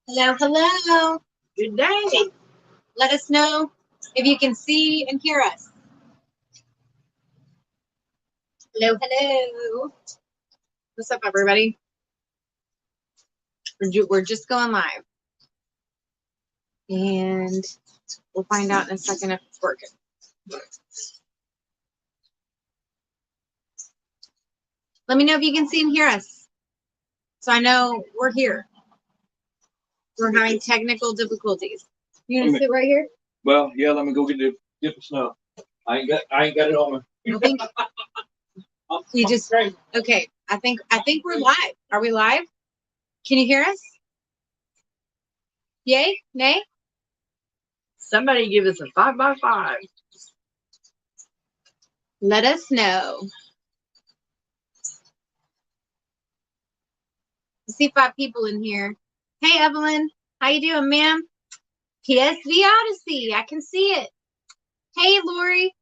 Hello, hello. Good day. Let us know if you can see and hear us. Hello, hello. What's up, everybody? We're just going live. And we'll find out in a second if it's working. Let me know if you can see and hear us. So I know we're here. We're having technical difficulties. You gonna sit right here? Well, yeah. Let me go get the snow. I ain't got it on me. I think you just okay. I think we're live. Are we live? Can you hear us? Yay? Nay? Somebody give us a 5x5. Let us know. I see 5 people in here. Hey, Evelyn. How you doing, ma'am? PSV Odyssey. I can see it. Hey, Lori.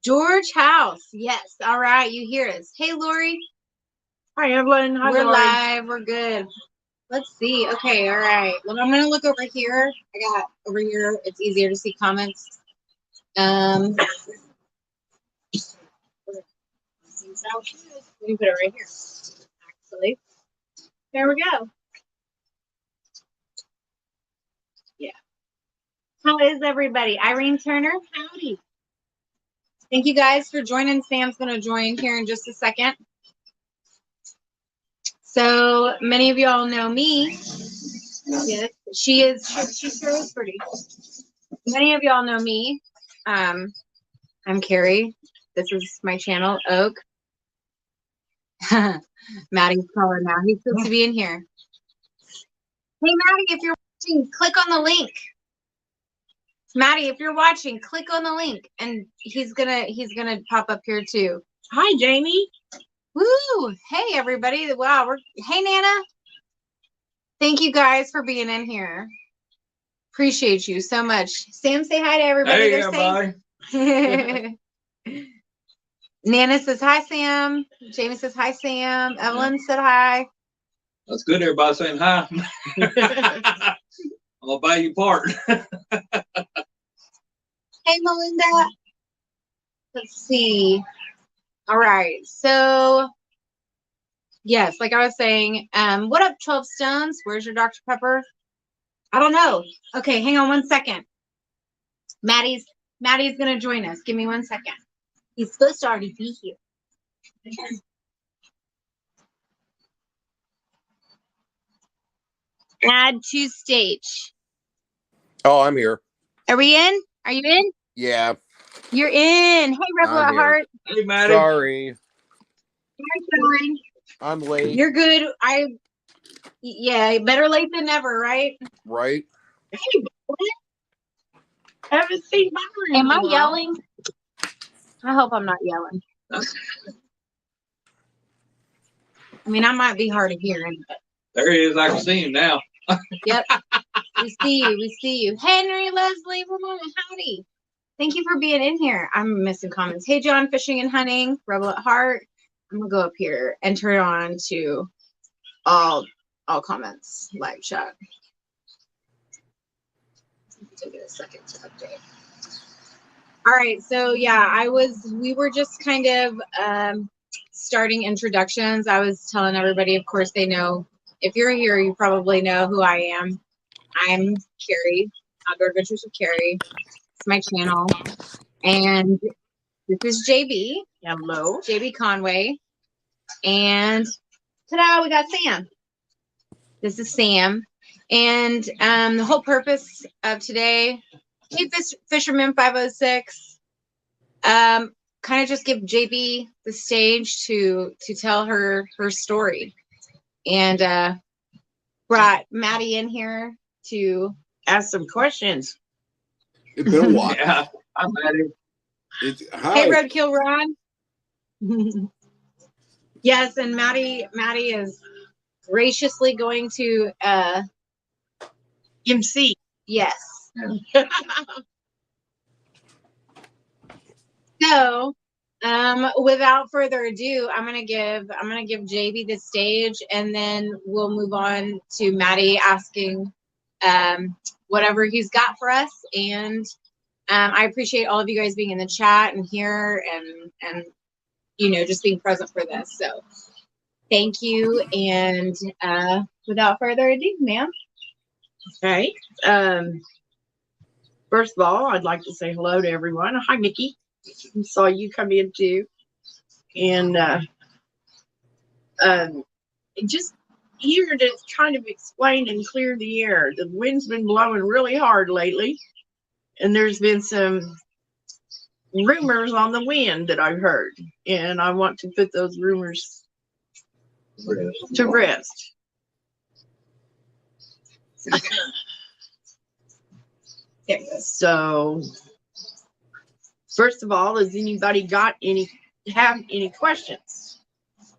George House. Yes. All right. You hear us. Hey, Lori. Hi, Evelyn. Hi, We're Lori. live. We're good. Let's see. Okay. All right. Well, I'm going to look over here. I got over here. It's easier to see comments. Let me put it right here. Actually. There we go. Yeah. How is everybody? Irene Turner, howdy. Thank you guys for joining. Sam's going to join here in just a second. So many of y'all know me. Yes, she sure is pretty. Many of y'all know me. I'm Carrie. This is my channel, Oak. Maddie's calling now. He's supposed to be in here. Hey, Maddie, if you're watching, click on the link. Maddie, if you're watching, click on the link, and he's gonna pop up here too. Hi, Jamie. Woo! Hey, everybody! Wow, hey, Nana. Thank you guys for being in here. Appreciate you so much. Sam, say hi to everybody. Hey, everybody. Nana says hi, Sam. Jamie says hi, Sam. Evelyn said hi. That's good. Everybody saying hi. I'll buy you part. Hey, Melinda. Let's see. All right. So, yes, like I was saying, what up, 12 Stones? Where's your Dr. Pepper? I don't know. Okay, hang on one second. Maddie's going to join us. Give me 1 second. He's supposed to already be here. Add to stage. Oh, I'm here. Are we in? Are you in? Yeah. You're in. Hey, Rebel at Heart. Hey, Maddie. Sorry. Hi, I'm late. You're good. Yeah, better late than never, right? Right. Hey, I haven't seen Byron. Am I yelling? I hope I'm not yelling. I mean, I might be hard of hearing, but there he is. I can see him now. Yep. We see you. We see you. Henry, Leslie, Ramona, howdy. Thank you for being in here. I'm missing comments. Hey, John, Fishing and Hunting, Rebel at Heart. I'm going to go up here and turn it on to all comments, live chat. Take it a second to update. All right. So, yeah, we were just kind of starting introductions. I was telling everybody, of course, they know. If you're here, you probably know who I am. I'm Carrie, Outdoor Adventures with Carrie. It's my channel. And this is JB. Hello. JB Conway. And ta-da, we got Sam. This is Sam. And the whole purpose of today, hey, Fisherman 506, kind of just give JB the stage to tell her story. And brought Maddie in here to ask some questions. It's been a while. Yeah, I'm Maddie. Hey, Roadkill Ron. Yes, and Maddie is graciously going to MC. Yes. So Without further ado, I'm gonna give JB the stage, and then we'll move on to Maddie asking whatever he's got for us. And I appreciate all of you guys being in the chat and here, and just being present for this. So thank you. And without further ado, ma'am. Okay. First of all, I'd like to say hello to everyone. Hi, Nikki. Saw you come in too. And just here to kind of explain and clear the air. The wind's been blowing really hard lately, and there's been some rumors on the wind that I've heard, and I want to put those rumors to rest. So, first of all, has anybody have any questions?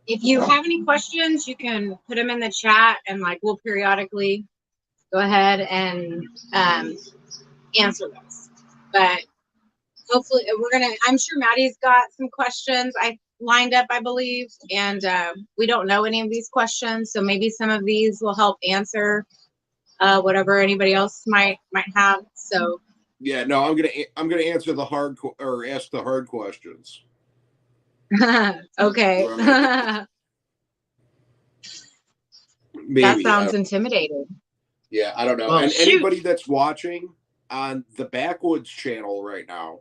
If you have any questions, you can put them in the chat, and we'll periodically go ahead and answer those. But hopefully I'm sure Maddie's got some questions I lined up, I believe, and we don't know any of these questions, so maybe some of these will help answer whatever anybody else might have. So Yeah, no, I'm gonna answer ask the hard questions. okay. Maybe, that sounds intimidating. Yeah, I don't know. Well, and shoot. Anybody that's watching on the Backwoods channel right now,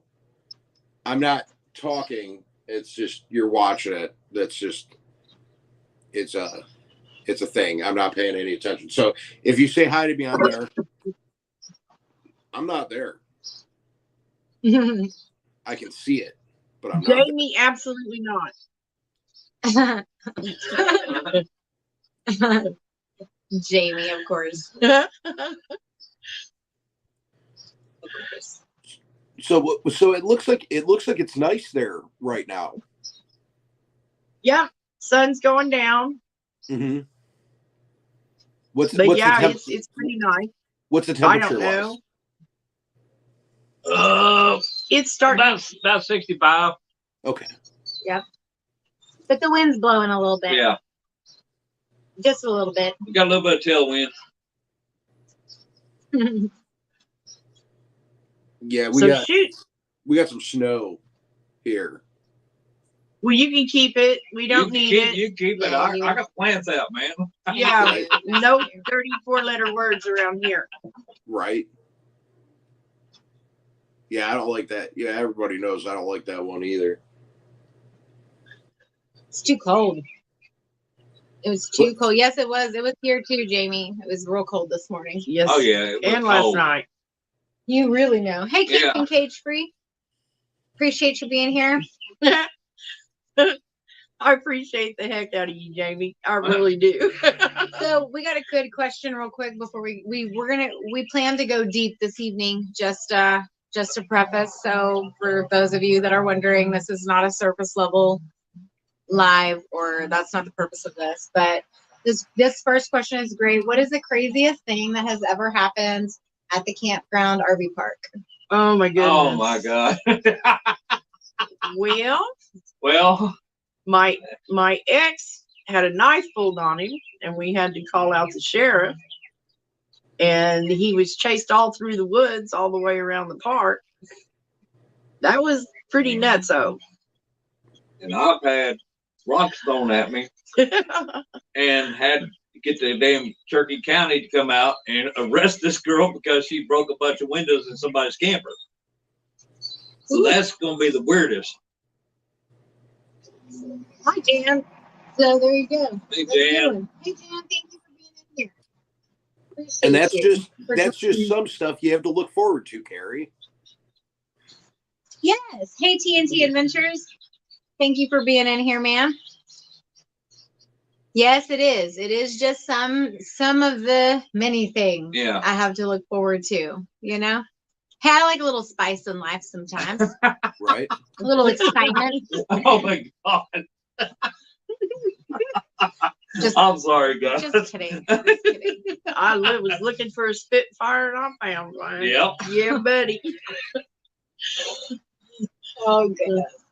I'm not talking. It's just you're watching it. That's just it's a thing. I'm not paying any attention. So if you say hi to me on there, I'm not there. I can see it, but I'm not there. Jamie, absolutely not. Jamie, of course. So it looks like it's nice there right now. Yeah, sun's going down. Mm-hmm. What's it's pretty nice. What's the I temperature? don't know. It's starting about 65. Okay. Yep. But the wind's blowing a little bit. Yeah. Just a little bit. We got a little bit of tailwind. Yeah, we got some snow here. Well, you can keep it. We don't need it. You keep it. Yeah, I got plans out, man. Yeah, Right. no 34-letter words around here. Right. Yeah, I don't like that. Yeah, everybody knows I don't like that one either. It's too cold. It was too cold. Yes, it was. It was here too, Jamie. It was real cold this morning. Yes. Oh yeah, it was And last cold. night. You really know. Hey, Kate Yeah. from Cage Free. Appreciate you being here. I appreciate the heck out of you, Jamie. I really do. So we got a good question real quick before we plan to go deep this evening, just to preface. So for those of you that are wondering, this is not a surface level live, or that's not the purpose of this. But this first question is great. What is the craziest thing that has ever happened at the campground RV park? Oh my goodness. Oh my God. Well, Well, my ex had a knife pulled on him, and we had to call out the sheriff. And he was chased all through the woods, all the way around the park. That was pretty nutso. and I've had rocks thrown at me and had to get the damn Turkey County to come out and arrest this girl because she broke a bunch of windows in somebody's camper. So that's going to be the weirdest. Hi, Jan. So there you go. Hey, How you Jan. doing? Hey, Jan. Thank you for being in here. Appreciate And that's you. just some stuff you have to look forward to, Carrie. Yes. Hey, TNT Adventures. Thank you for being in here, man. Yes, it is. It is just some of the many things Yeah. I have to look forward to, you know? Hey, I like a little spice in life sometimes. Right. A little excitement. Oh my God. Just, I'm sorry, guys. just kidding. Just kidding. I was looking for a Spitfire, and I found one. Yep. Yeah, buddy. Oh, goodness.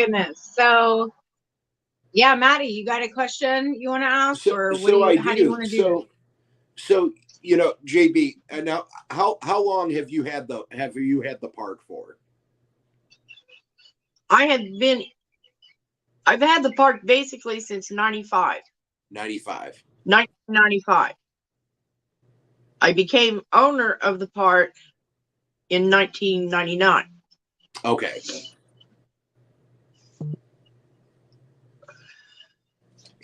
goodness. So, yeah, Maddie, you got a question you want to ask, or what So I how do you do. want to do So JB, and now how long have you had the park for? I've had the park basically since 95. 95. 1995. I became owner of the park in 1999. Okay.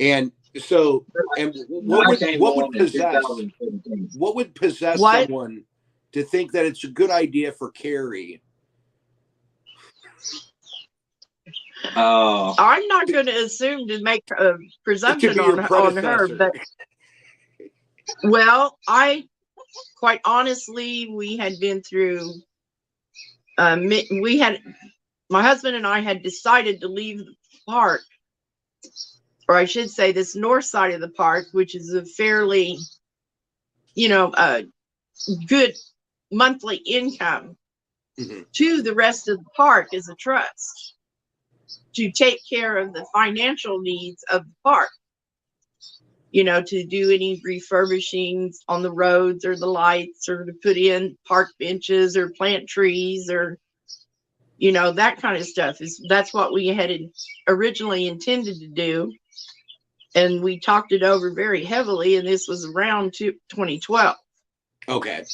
And so, and what would possess 2017. What? someone to think that it's a good idea for Carrie? I'm not going to assume to make a To presumption be your on her, predecessor. but well, quite honestly, we had been through. My husband and I had decided to leave the park, or I should say, this north side of the park, which is a fairly, good monthly income Mhm. to the rest of the park as a trust to take care of the financial needs of the park. To do any refurbishings on the roads or the lights, or to put in park benches or plant trees, or that kind of stuff. That's what we had originally intended to do, and we talked it over very heavily, and this was around 2012. Okay.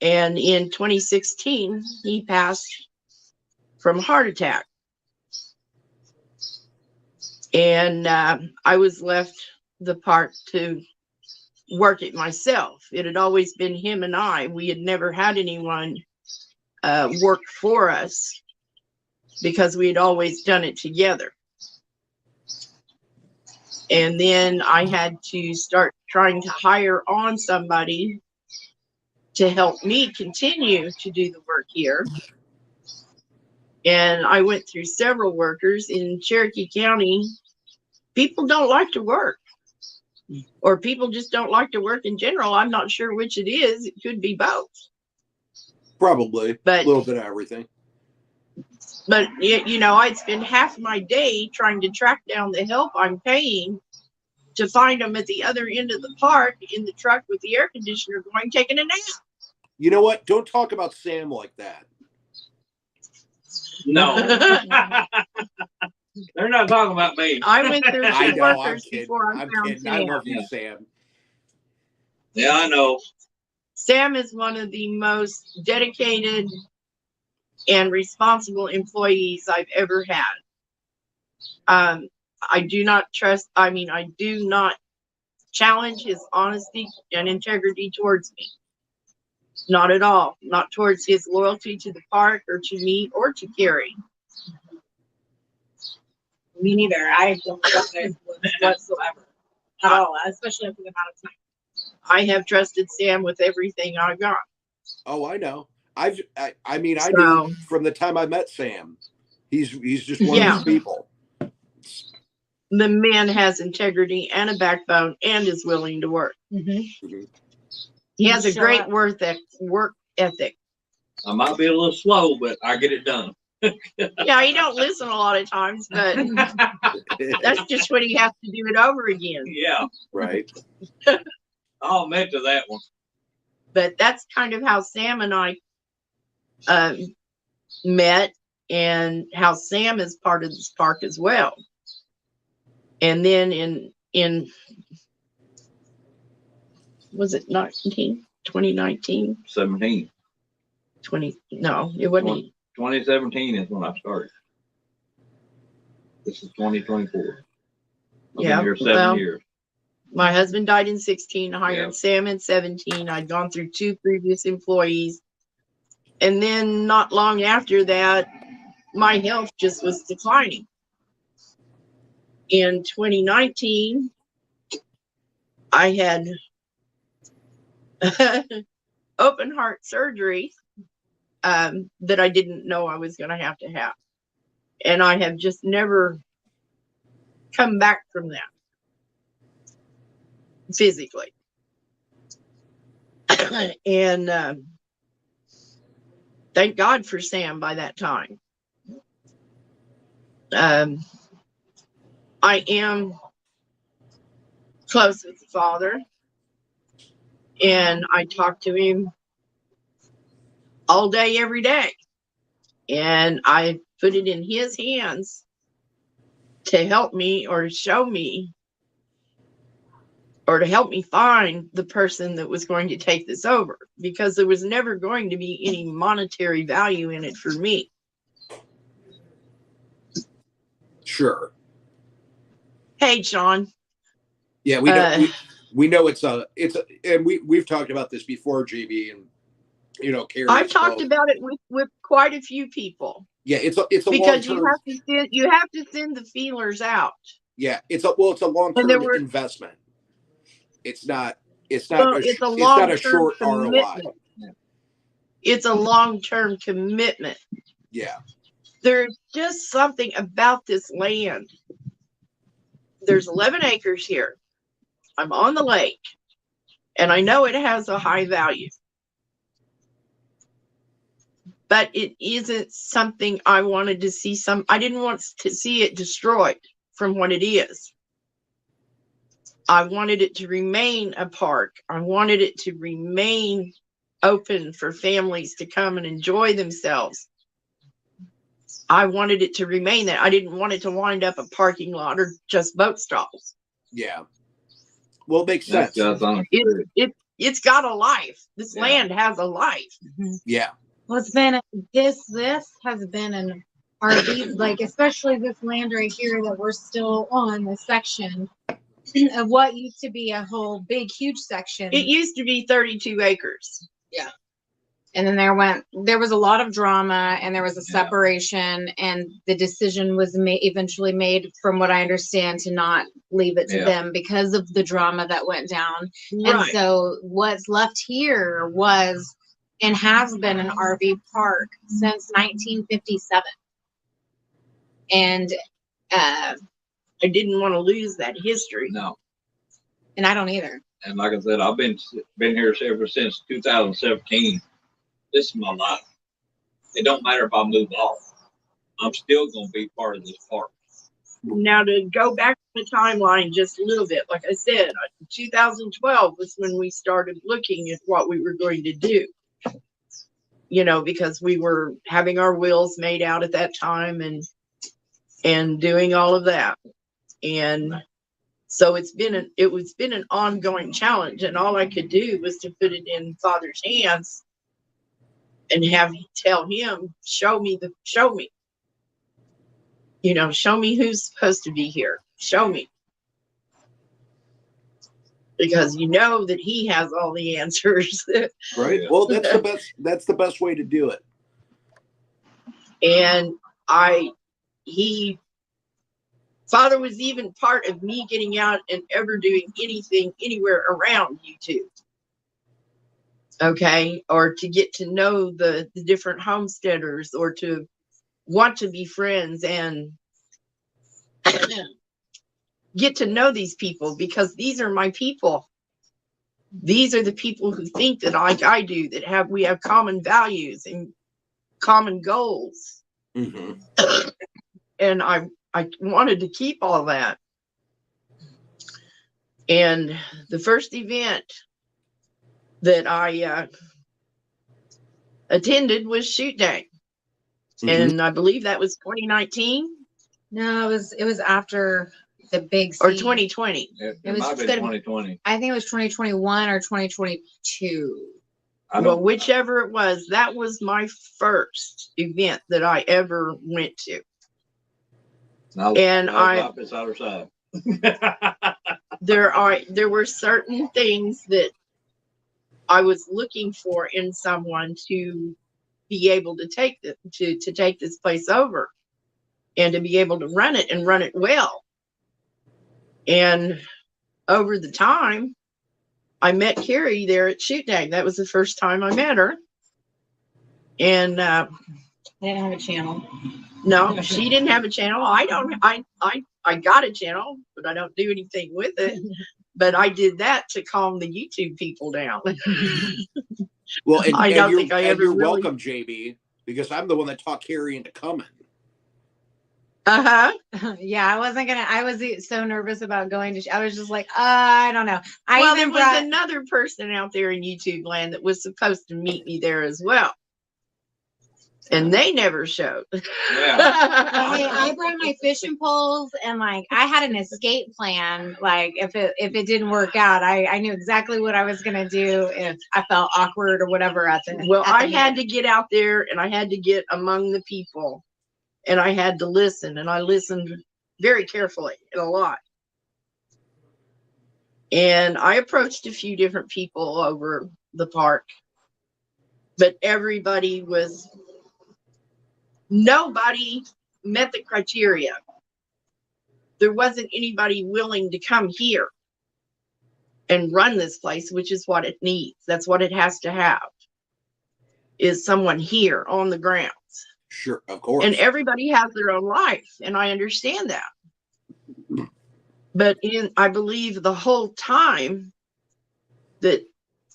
And in 2016 he passed from a heart attack, and I was left the park to work it myself. It had always been him and I. We had never had anyone work for us because we had always done it together. And then I had to start trying to hire on somebody to help me continue to do the work here. And I went through several workers in Cherokee County. People don't like to work, or people just don't like to work in general. I'm not sure which it is. It could be both. Probably. But a little bit of everything. But I'd spend half my day trying to track down the help I'm paying to find them at the other end of the park in the truck with the air conditioner going, taking a nap. You know what? Don't talk about Sam like that. No. They're not talking about me. I went through I two know. I'm workers kidding. before I I'm found kidding. I Sam. love you, Yeah. Sam. Yeah, I know. Sam is one of the most dedicated and responsible employees I've ever had. I do not challenge his honesty and integrity towards me. Not at all. Not towards his loyalty to the park or to me or to Carrie. Me neither. I don't trust it whatsoever at all, especially for the amount of time. I have trusted Sam with everything I got. Oh, I know. I knew So- from the time I met Sam. He's just one Yeah. of those people. The man has integrity and a backbone and is willing to work. Mhm. He has a Show great up. work ethic. I might be a little slow, but I get it done. Yeah, he don't listen a lot of times, but that's just when he has to do it over again. Yeah, Right. I'll admit to that one. But that's kind of how Sam and I met, and how Sam is part of this park as well. And then in was it 2019? 17. No, it wasn't. 2017 is when I started. This is 2024. I've Yeah, been here 7 well, years. My husband died in 16. I hired Yeah. Sam in 17. I'd gone through 2 previous employees. And then not long after that, my health just was declining. In 2019, I had open heart surgery that I didn't know I was going to have. And I have just never come back from that physically. And thank God for Sam by that time. I am close with the father, and I talk to him all day, every day. And I put it in his hands to help me or to show me or to help me find the person that was going to take this over, because there was never going to be any monetary value in it for me. Sure. Hey, Sean. Yeah, we know it's a and we've talked about this before, JB, and Carrie. I've talked about it with quite a few people. Yeah, it's a because long-term, you have to send the feelers out. Yeah, it's a long-term investment. It's not a short commitment. ROI. It's a long-term commitment. Yeah. There's just something about this land. There's 11 acres here. I'm on the lake, and I know it has a high value. But it isn't something I wanted to see. I didn't want to see it destroyed from what it is. I wanted it to remain a park. I wanted it to remain open for families to come and enjoy themselves. I wanted it to remain that. I didn't want it to wind up a parking lot or just boat stalls. Yeah. Well, it makes sense. It's got a life. This land has a life. Yeah. Well, it's been this has been an RV, like especially this land right here that we're still on, this section of what used to be a whole big huge section. It used to be 32 acres. Yeah. And then there was a lot of drama, and there was a separation, and the decision was eventually made, from what I understand, to not leave it to them because of the drama that went down. Right. And so what's left here was and has been an RV park since 1957. And I didn't want to lose that history. No. And I don't either. And like I said, I've been here ever since 2017. This is my life. It don't matter if I move off. I'm still going to be part of this park. Now, to go back to the timeline just a little bit, like I said, 2012 was when we started looking at what we were going to do. Because we were having our wills made out at that time and doing all of that. And so it's been an ongoing challenge, and all I could do was to put it in Father's hands and tell him, show me, show me who's supposed to be here. Show me. Because that he has all the answers. Right. Well, that's the best way to do it. And Father was even part of me getting out and ever doing anything anywhere around YouTube. Okay. Or to get to know the different homesteaders, or to want to be friends and get to know these people, because these are my people. These are the people who think that like I do, that we have common values and common goals. Mm-hmm. And I wanted to keep all that. And the first event that I attended was Shoot Day. Mm-hmm. And I believe that was 2019. No, it was after the big or 2020. It might have been 2020. I think it was 2021 or 2022. Well, whichever it was, that was my first event that I ever went to. And this other side. There were certain things that I was looking for in someone to be able to take this place over, and to be able to run it and run it well. And over the time, I met Carrie there at Shoot Day. That was the first time I met her. And I didn't have a channel. No, she didn't have a channel. I got a channel, but I don't do anything with it. But I did that to calm the YouTube people down. Well, you're welcome, JB, because I'm the one that taught Carrie into coming. Yeah, I wasn't gonna. I was so nervous about going to. I was just like, I don't know. I Well, even there was brought. another person out there in YouTube land that was supposed to meet me there as well, and they never showed. Yeah. I brought my fishing poles and like I had an escape plan. Like if it didn't work out, I knew exactly what I was gonna do if I felt awkward or whatever at the. Well, at the I had end. to get out there and I had to get among the people and I had to listen, and I listened very carefully and a lot. And I approached a few different people over the park, but nobody met the criteria. There wasn't anybody willing to come here and run this place, which is what it needs. That's what it has to have, is someone here on the ground. Sure, of course. And everybody has their own life, and I understand that. But I believe the whole time that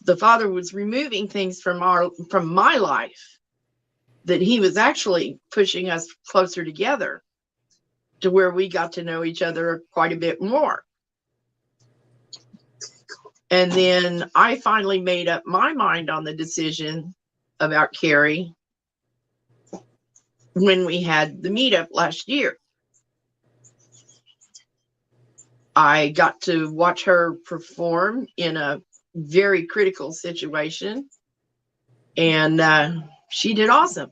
the Father was removing things from my life, that he was actually pushing us closer together to where we got to know each other quite a bit more. And then I finally made up my mind on the decision about Carrie when we had the meetup last year. I got to watch her perform in a very critical situation, and she did awesome.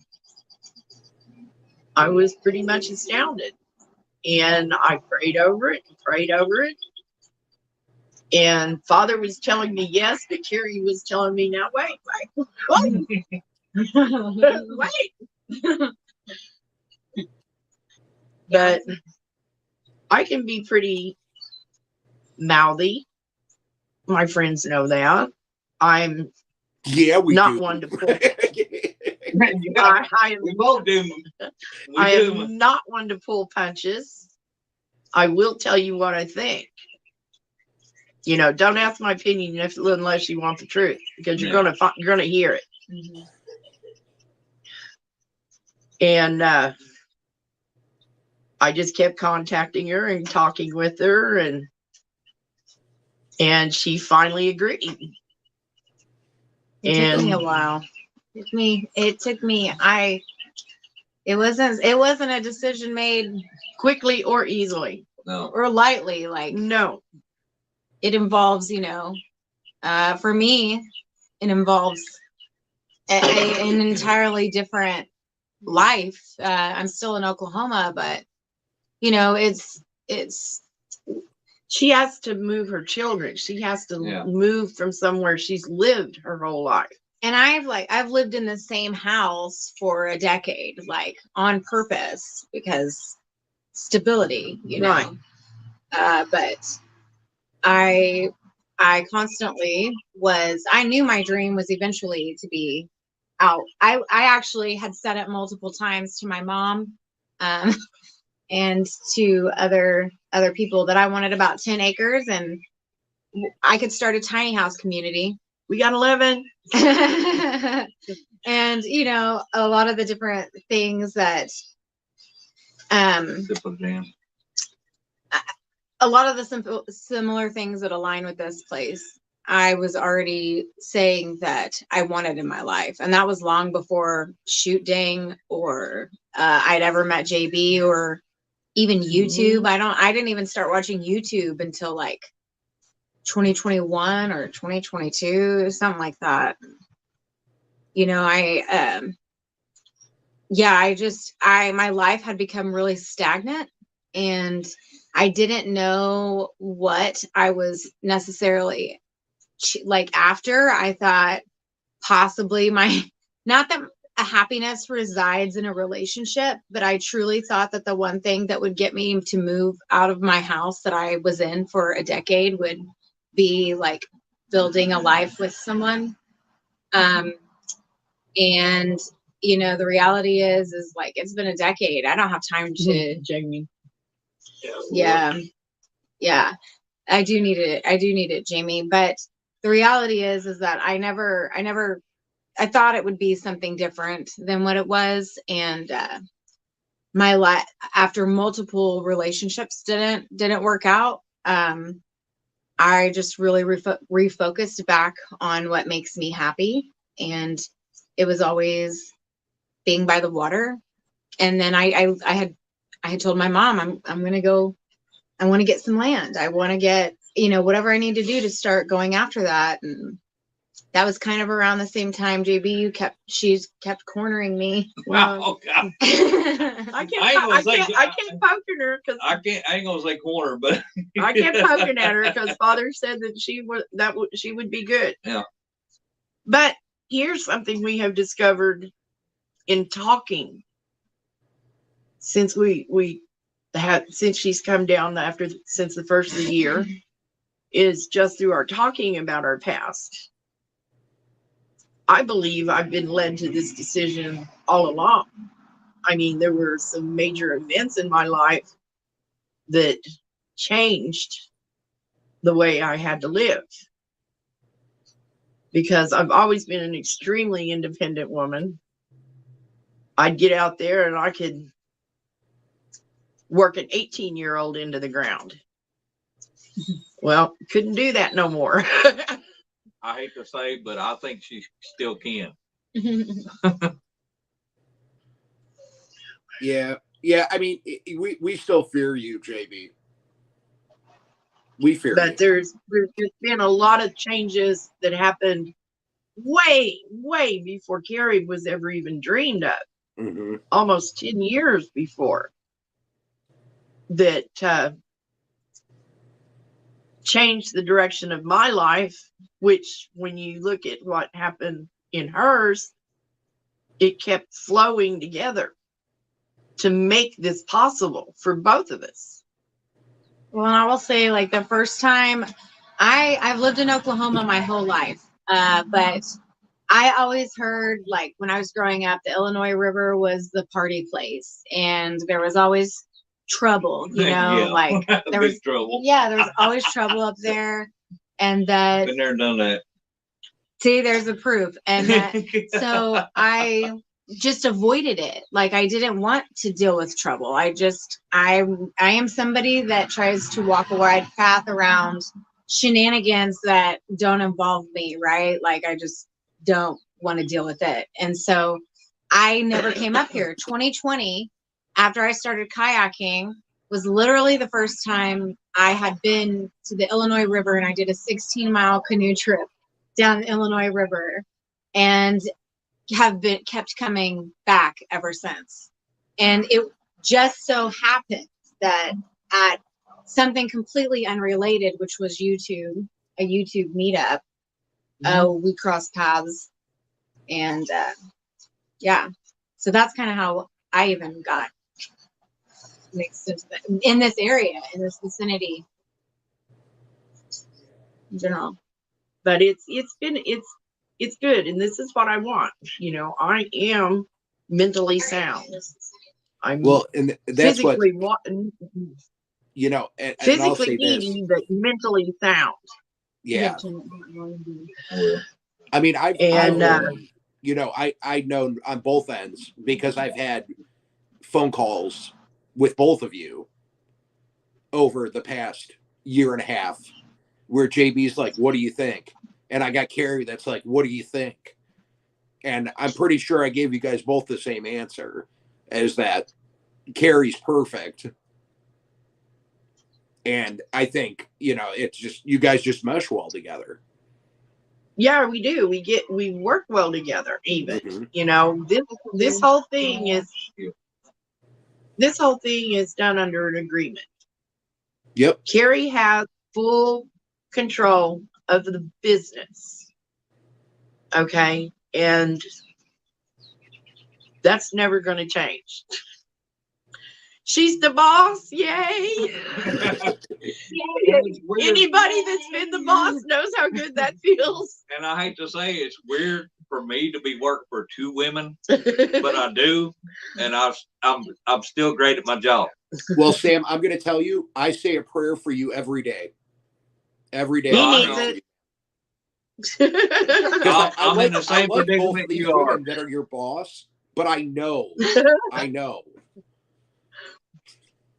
I was pretty much astounded, and I prayed over it, and Father was telling me yes, but Carrie was telling me, now wait. Wait. But I can be pretty mouthy. My friends know that. I'm not do. one to pull. Yeah, we both do. I am not one to pull punches. I will tell you what I think. You know, don't ask my opinion unless you want the truth, because you're gonna hear it. Mm-hmm. And I just kept contacting her and talking with her, and she finally agreed. It took me a while. It took me. It wasn't a decision made Quickly or easily. No. or lightly. Like No. it involves, for me, it involves an entirely different life. I'm still in Oklahoma, but it's She has to move her children. She has to Yeah. move from somewhere she's lived her whole life. and I've lived in the same house for a decade, like on purpose, because stability, Right. But I constantly I knew my dream was eventually to be out. I actually had said it multiple times to my mom, and to other people that I wanted about 10 acres and I could start a tiny house community. We got 11. And a lot of the different things that a lot of the similar things that align with this place, I was already saying that I wanted in my life. And that was long before Shoot Dang or I'd ever met JB or even YouTube. I didn't even start watching YouTube until like 2021 or 2022, something like that. My life had become really stagnant, and I didn't know what I was necessarily like after. I thought possibly not that a happiness resides in a relationship, but I truly thought that the one thing that would get me to move out of my house that I was in for a decade would be like building a life with someone. And the reality is like, it's been a decade. I don't have time to Jamie. Yeah. I do need it, Jamie. But the reality is that I thought it would be something different than what it was. And my life after multiple relationships didn't work out. I just really refocused back on what makes me happy. And it was always being by the water. And then I had told my mom, I'm going to go, I want to get some land. I want to get, whatever I need to do to start going after that. And that was kind of around the same time, JB, she's kept cornering me. Oh God. I kept poking her because I ain't gonna say corner, but I kept poking at her because Father said that she would be good. Yeah. But here's something we have discovered in talking since since she's come down since the first of the year, is just through our talking about our past. I believe I've been led to this decision all along. I mean, there were some major events in my life that changed the way I had to live. Because I've always been an extremely independent woman. I'd get out there and I could work an 18-year-old into the ground. Well, couldn't do that no more. I hate to say, but I think she still can. Yeah. I mean, we still fear you, JB. We fear you. But there's been a lot of changes that happened way before Carrie was ever even dreamed of. Mm-hmm. Almost 10 years before that changed the direction of my life, which when you look at what happened in hers, it kept flowing together to make this possible for both of us. Well, I will say, like, the first time I've lived in Oklahoma my whole life, but I always heard, like, when I was growing up, the Illinois River was the party place, and there was always trouble, Yeah. like there was trouble. Yeah, there was always trouble up there, and that Been there and done that. see, there's the proof, and that so I just avoided it. Like, I didn't want to deal with trouble. I am somebody that tries to walk a wide path around shenanigans that don't involve me, right? Like, I just don't want to deal with it. And so I never came up here. 2020, after I started kayaking, was literally the first time I had been to the Illinois River, and I did a 16-mile canoe trip down the Illinois River, and have been kept coming back ever since. And it just so happened that at something completely unrelated, which was a YouTube meetup, we crossed paths, and yeah, so that's kind of how I even got mixed into in this area, in this vicinity in general. But it's good, and this is what I want. I am mentally sound. I'm and that's what physically and physically needy, but mentally sound. Yeah. I mean, I've known on both ends, because I've had phone calls with both of you over the past year and a half where JB's like, what do you think? And I got Carrie that's like, what do you think? And I'm pretty sure I gave you guys both the same answer, as that Carrie's perfect. And I think, it's just, you guys just mesh well together. Yeah, we do. We work well together, even. Mm-hmm. This whole thing is done under an agreement. Yep. Carrie has full control of the business. Okay. And that's never going to change. She's the boss. Yay. Anybody that's been the boss knows how good that feels. And I hate to say, it's weird for me to be working for two women, but I do, and I'm still great at my job. Well, Sam, I'm going to tell you, I say a prayer for you every day. Every day. He needs it. I'm in the same predicament you are. That are your boss, but I know.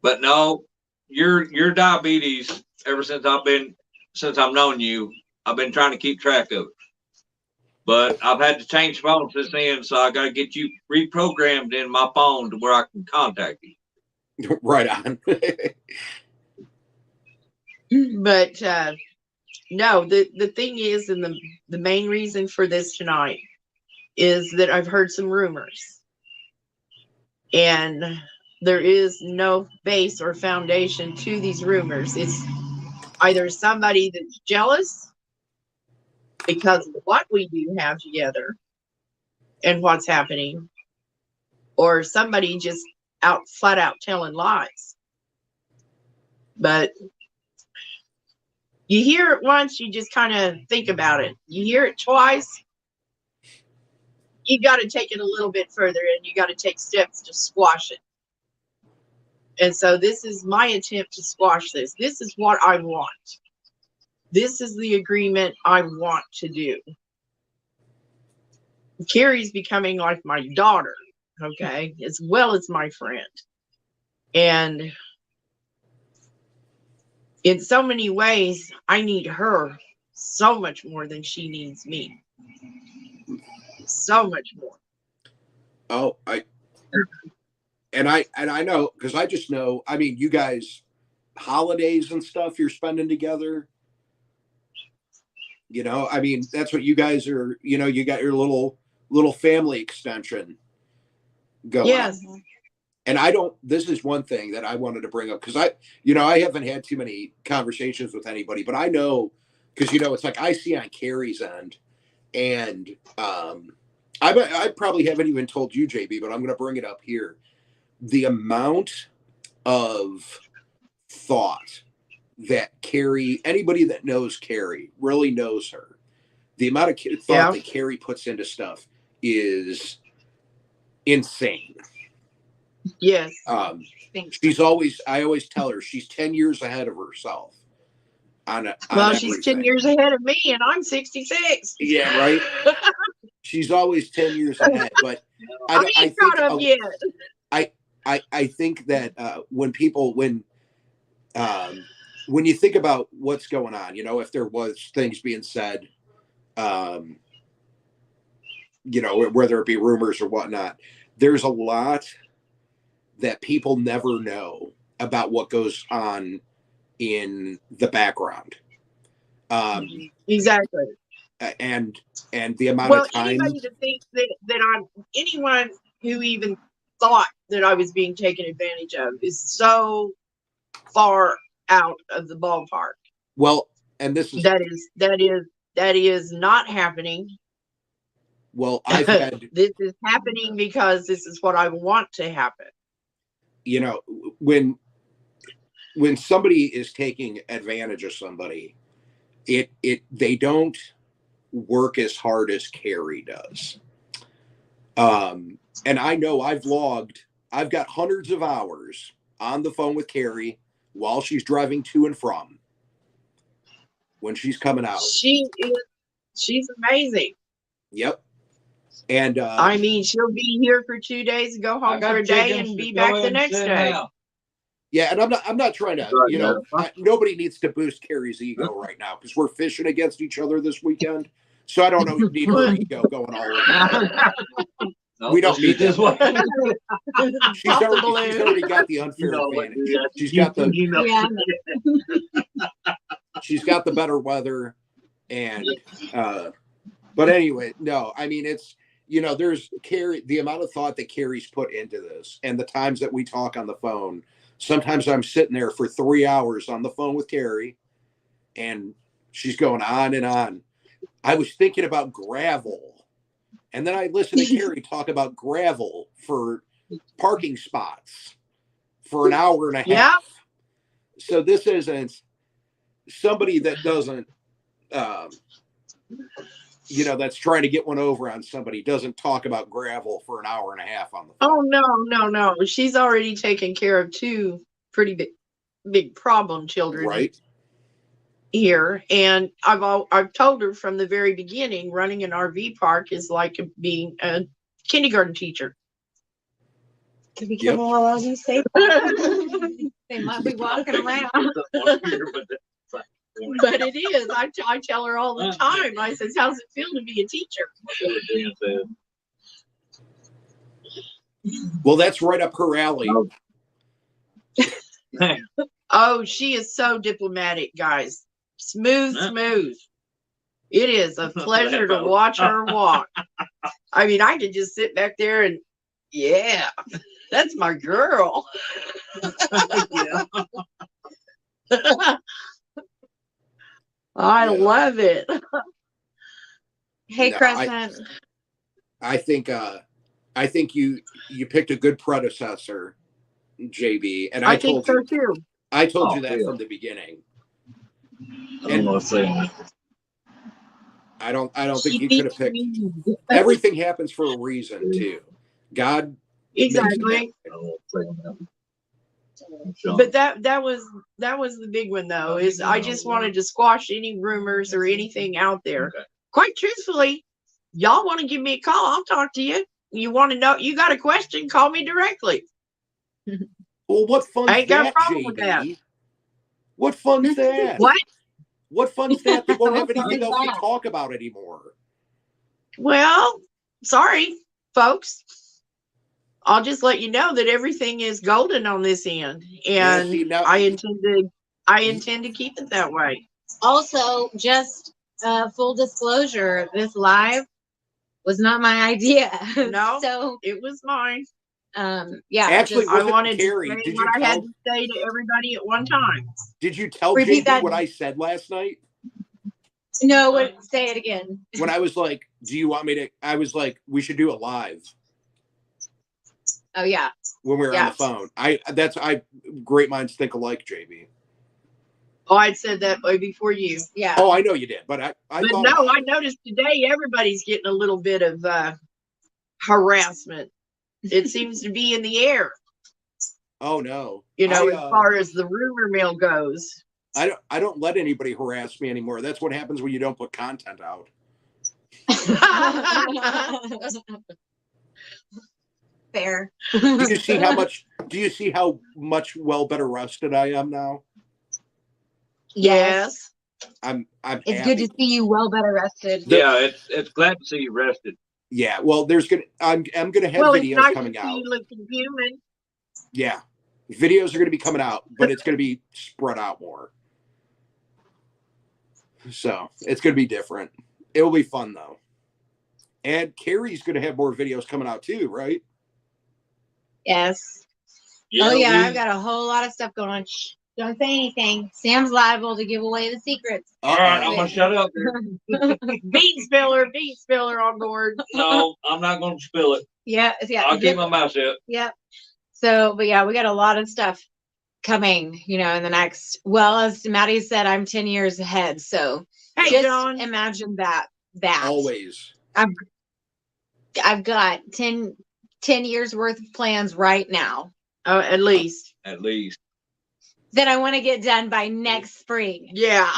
But no, your diabetes, ever since I've known you, I've been trying to keep track of it. But I've had to change phones since then, so I got to get you reprogrammed in my phone to where I can contact you. Right on. But no, the thing is, and the main reason for this tonight is that I've heard some rumors, and there is no base or foundation to these rumors. It's either somebody that's jealous because of what we do have together and what's happening, or somebody just flat out telling lies. But you hear it once, you just kind of think about it. You hear it twice, you got to take it a little bit further, and you got to take steps to squash it. And so this is my attempt to squash this. This is what I want. This is the agreement I want to do. Carrie's becoming like my daughter, okay, as well as my friend. And in so many ways, I need her so much more than she needs me. So much more. Oh, I know, because I just know, I mean, you guys, holidays and stuff you're spending together, you know, I mean, that's what you guys are, you know, you got your little family extension going. Yes. On. And this is one thing that I wanted to bring up, because I haven't had too many conversations with anybody, but I know, because, you know, it's like I see on Carrie's end, and I probably haven't even told you, JB, but I'm going to bring it up here. The amount of thought that Carrie, anybody that knows Carrie really knows her. The amount of thought that Carrie puts into stuff is insane. Yes. I always tell her she's 10 years ahead of herself. Well, she's 10 years ahead of me, and I'm 66. Yeah, right. She's always 10 years ahead, but I ain't caught up yet. I think that when you think about what's going on, you know, if there was things being said, you know, whether it be rumors or whatnot, there's a lot that people never know about what goes on in the background. Exactly. And the amount of time. Anybody to think that anyone who even thought that I was being taken advantage of is so far out of the ballpark. Well, and this is that is not happening. Well, I've had this is happening because this is what I want to happen. You know, when somebody is taking advantage of somebody, they don't work as hard as Carrie does. And I know I've got hundreds of hours on the phone with Carrie while she's driving to and from, when she's coming out. She's amazing. Yep. And I mean, she'll be here for 2 days, go home for a day, and be back the next day. Yeah, and I'm not trying to, you know, nobody needs to boost Carrie's ego right now, because we're fishing against each other this weekend. So I don't know, need her ego going all over. No, we don't need this one. She's already got the unfair advantage. She's got she's got the better weather, and but anyway, no, I mean, it's, you know, there's Carrie, the amount of thought that Carrie's put into this, and the times that we talk on the phone. Sometimes I'm sitting there for 3 hours on the phone with Carrie, and she's going on and on. I was thinking about gravel, and then I listened to Carrie talk about gravel for parking spots for an hour and a half. Yeah. So this isn't somebody that doesn't, you know, that's trying to get one over on somebody, doesn't talk about gravel for an hour and a half on the phone. Oh, no. She's already taken care of 2 pretty big problem children. Right. Here. And I've told her from the very beginning, running an RV park is like being a kindergarten teacher. To be careful how you say that. They might be walking around. But it is. I tell her all the time. I says, how's it feel to be a teacher? Well, that's right up her alley. Oh, she is so diplomatic, guys. Smooth. It is a pleasure to watch her walk. I mean, I could just sit back there and, yeah, that's my girl. I love it. Hey, No, Crescent. I think you picked a good predecessor, JB, and I think told so you too. I told Oh, you that yeah. from the beginning. I don't want to say that. I don't think you could have picked. Everything happens for a reason too. God makes it Exactly. happen. I don't want to say that. But that was the big one though, is I just wanted to squash any rumors or anything out there. Okay. Quite truthfully, y'all want to give me a call, I'll talk to you. You want to know, you got a question, call me directly. Well, what fun's I ain't got a that, problem with that. JB? What fun's that? What? What fun's that? They won't have What fun anything is else to that? talk about anymore. Well, sorry, folks. I'll just let you know that everything is golden on this end, Yeah, and see, now- I intend to keep it that way. Also, just full disclosure, this live was not my idea. No. So, It was mine. yeah. Actually, just I was it wanted Carrie? to say Did what you I had tell? to say to everybody at one time. Did you tell Repeat JB that. what I said last night? no, say it again. When I was like, "Do you want me to?" I was like, "We should do a live." Oh, yeah. When we were on the Yes. phone. Great minds think alike, JB. Oh, I'd said that way before you. Yeah. Oh, I know you did, but I But thought no, about I it. noticed today everybody's getting a little bit of harassment. It seems to be in the air, Oh no. as I far as the rumor mill goes. I don't let anybody harass me anymore. That's what happens when you don't put content out. Fair. Do you see how much well better rested I am now? Yes. I'm It's happy. good to see you well better rested. Yeah, it's glad to see you rested. Yeah, well, I'm gonna have Well, it's videos nice coming to see out. you looking human. Yeah, videos are gonna be coming out, but it's gonna be spread out more. So it's gonna be different. It will be fun though. And Carrie's gonna have more videos coming out too, right? Yes. Oh, yeah. I've got a whole lot of stuff going on. Shh, don't say anything. Sam's liable to give away the secrets. All right, I'm gonna shut up. Bean spiller on board. No, I'm not gonna spill it. Yeah. Yeah. I'll keep my mouth shut. Yep. So, but yeah, we got a lot of stuff coming, in the next, well, as Maddie said, I'm 10 years ahead. So Hey, just John. imagine that. Always. I've got 10 years worth of plans right now Oh, at least. At least. that I want to get done by next spring Yeah.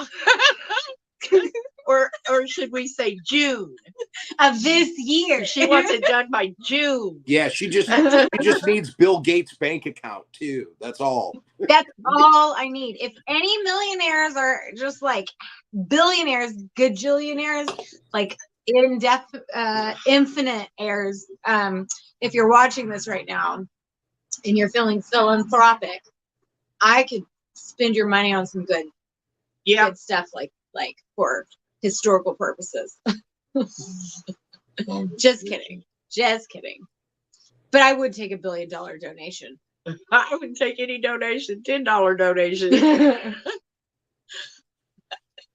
or should we say June? of this year. She wants it done by June. Yeah, she just needs Bill Gates' bank account too. That's all. That's all I need. If any millionaires are just like billionaires, gajillionaires, like infinite heirs, if you're watching this right now and you're feeling philanthropic, I could spend your money on some good stuff like for historical purposes. Just kidding. But I would take $1 billion donation. I wouldn't take any donation, $10 donation.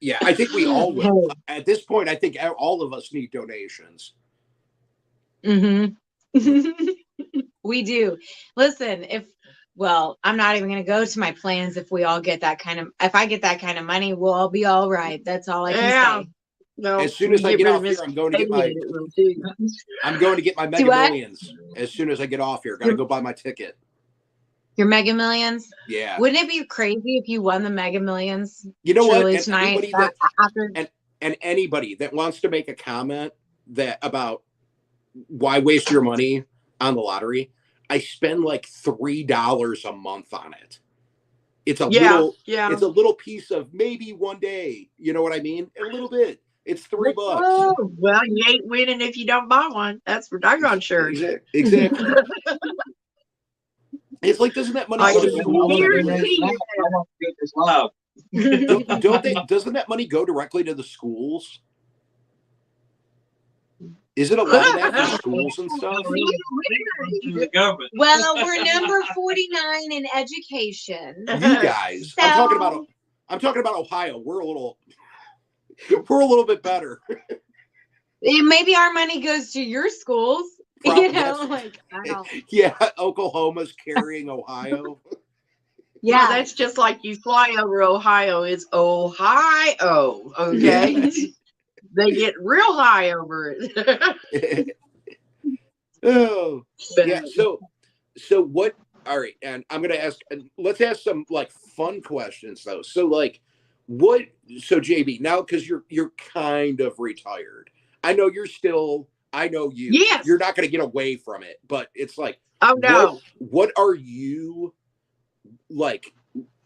Yeah, I think we all will. At this point, I think all of us need donations. We do. Listen, I'm not even going to go to my plans if I get that kind of money, we'll all be all right. That's all I can say. No, As soon as I get off here, I'm going to get my Mega what? Millions. As soon as I get off here, gotta go buy my ticket. Your Mega Millions? Yeah. Wouldn't it be crazy if you won the Mega Millions? You know what? truly And tonight? anybody that wants to make a comment about why waste your money on the lottery, I spend like $3 a month on it. it's a Yeah, little, yeah. it's a little piece of maybe one day. You know what I mean? A little bit. It's $3. Oh, well, you ain't winning if you don't buy one. That's for doggone sure. Exactly. It's like, doesn't that money I go can to guarantee you I want to get this live. don't they? Doesn't that money go directly to the schools? Is it a lot of that for schools and stuff? To the government. Well, we're number 49 in education. You guys, I'm talking about Ohio. We're a little bit better. Maybe our money goes to your schools. Probably, You know, like I don't. Yeah, Oklahoma's carrying Ohio. Yeah, Well, that's just like you fly over Ohio. It's Ohio, okay? Yeah. They get real high over it. Oh, But yeah. So what? All right, and I'm gonna ask. Let's ask some like fun questions though. So like, what? So JB, now because you're kind of retired. I know you're still. I know you. Yes. You're not gonna get away from it, but it's like, Oh no. what are you like?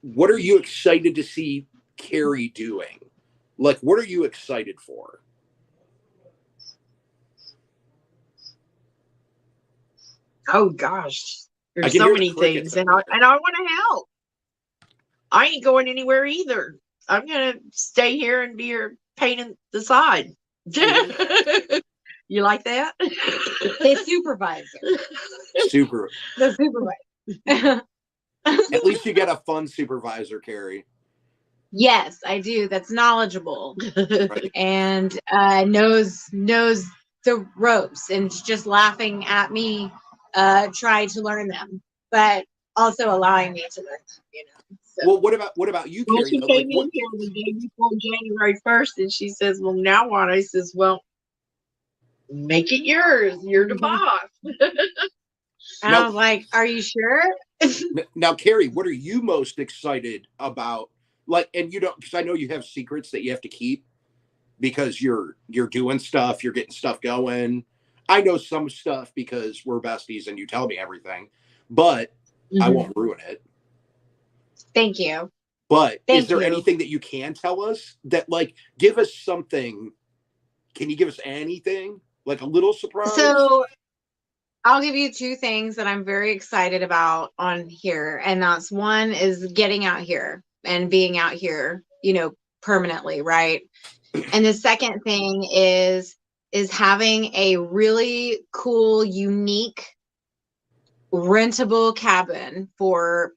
What are you excited to see Carrie doing? Like, what are you excited for? Oh gosh. I There's can so hear the many crickets things, and over I want to help. I ain't going anywhere either. I'm gonna stay here and be your pain in the side. You like that? the supervisor. Super. The supervisor. At least you get a fun supervisor, Carrie. Yes, I do. That's knowledgeable Right. and knows the ropes and just laughing at me, try to learn them, but also allowing me to learn them. You know. So. Well, what about you, Well, Carrie? she Like, came in here the day before January 1st, and she says, "Well, now what?" I says, "Well, make it yours. You're the boss." And I was like, "Are you sure?" now, Carrie, what are you most excited about? Like, and you don't, because I know you have secrets that you have to keep because you're doing stuff, you're getting stuff going. I know some stuff because we're besties and you tell me everything, but I won't ruin it. Thank you. But Thank is there you. anything that you can tell us that, like, give us something? Can you give us anything? Like a little surprise? So I'll give you two things that I'm very excited about on here. And that's one is getting out here and being out here, you know, permanently, right? And the second thing is having a really cool, unique, rentable cabin for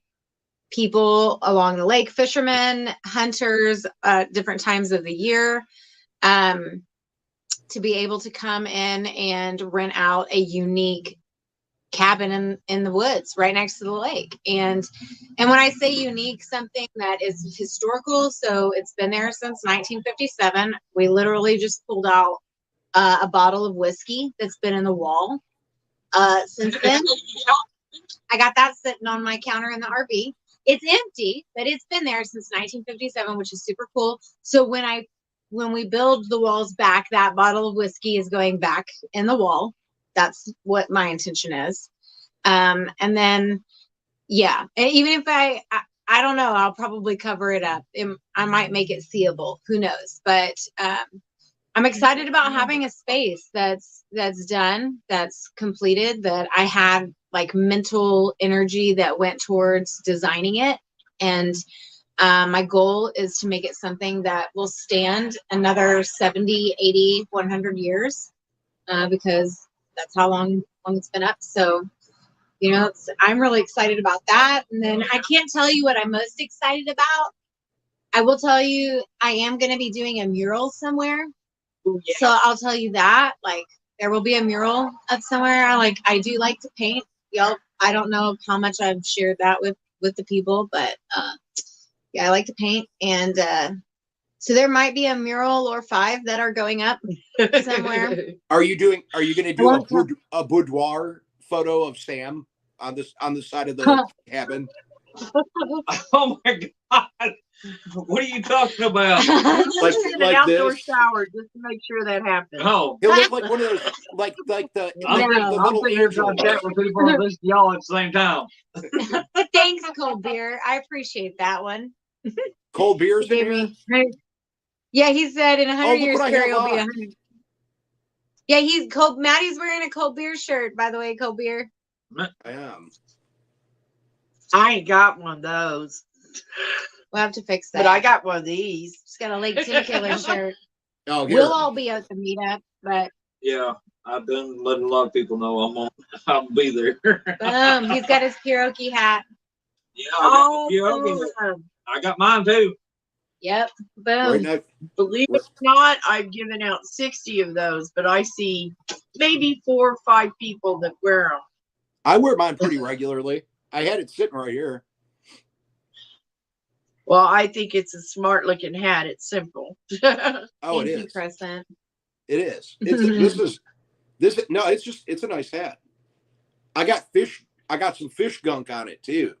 people along the lake, fishermen, hunters, different times of the year, to be able to come in and rent out a unique cabin in the woods right next to the lake. And when I say unique, something that is historical. So it's been there since 1957. We literally just pulled out a bottle of whiskey that's been in the wall since then. I got that sitting on my counter in the RV. It's empty, but it's been there since 1957, which is super cool. So when we build the walls back, that bottle of whiskey is going back in the wall. That's what my intention is. And then, yeah, and even if I don't know, I'll probably cover it up. I might make it seeable. Who knows? But I'm excited about having a space that's done, that's completed, that I had like mental energy that went towards designing it. And my goal is to make it something that will stand another 70, 80, 100 years, because that's how long it's been up. So, you know, I'm really excited about that. And then I can't tell you what I'm most excited about. I will tell you, I am going to be doing a mural somewhere. Ooh, yeah. So I'll tell you that, like, there will be a mural up somewhere. I do like to paint. Y'all, I don't know how much I've shared that with the people, but yeah, I like to paint. And so there might be a mural or 5 that are going up somewhere. Are you going to do a boudoir photo of Sam on the side of the cabin? Oh my God. What are you talking about? Like, Just an like outdoor this. shower just to make sure that happens. Oh, He'll look like one of those, like the I'm thinking little about that when people are listening to y'all at the same time. Thanks, cold beer. I appreciate that one. cold beers in Gave here. me. Yeah, he said in 100 look years, what I Carrie have will be on. 100. Yeah, he's cold. Maddie's wearing a cold beer shirt, by the way. Cold beer. I am. I ain't got one of those, We'll have to fix that. but I got one of these. Just got a Lake Tinkerler shirt. Oh, here. We'll all be at the meetup, but Yeah, I've been letting a lot of people know I'll be there. boom, he's got his Pure Okie hat. Yeah, I got, Awesome. I got mine too. Yep, Right boom. now, Believe it or not, I've given out 60 of those, but I see maybe 4 or 5 people that wear them. I wear mine pretty regularly. I had it sitting right here. Well, I think it's a smart looking hat. It's simple. Oh, Thank it you, is. Kristen. It is. No, it's a nice hat. I got some fish gunk on it too.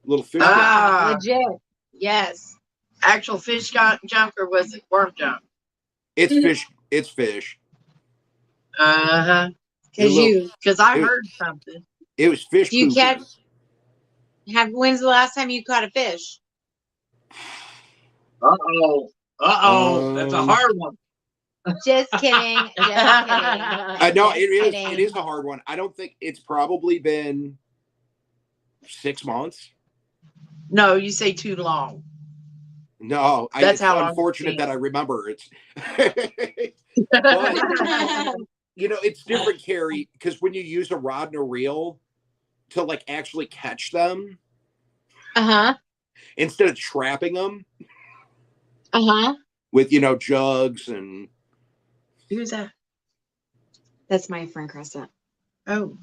Little fish gunk. Ah. Legit. Yes. Actual fish junk, or was it worm junk? It's fish. It's fish. Uh-huh. Because I heard something. It was fish. Do you pooping. when's the last time you caught a fish? That's a hard one. Just kidding. Just kidding. No, Just it is. kidding. It is a hard one. I don't think it's probably been 6 months. No, you say too long. No, That's it's how long unfortunate it's that I remember it. But, it's different, Carrie, because when you use a rod and a reel to like actually catch them, instead of trapping them, with jugs and. Who's that? That's my friend Krista. Oh,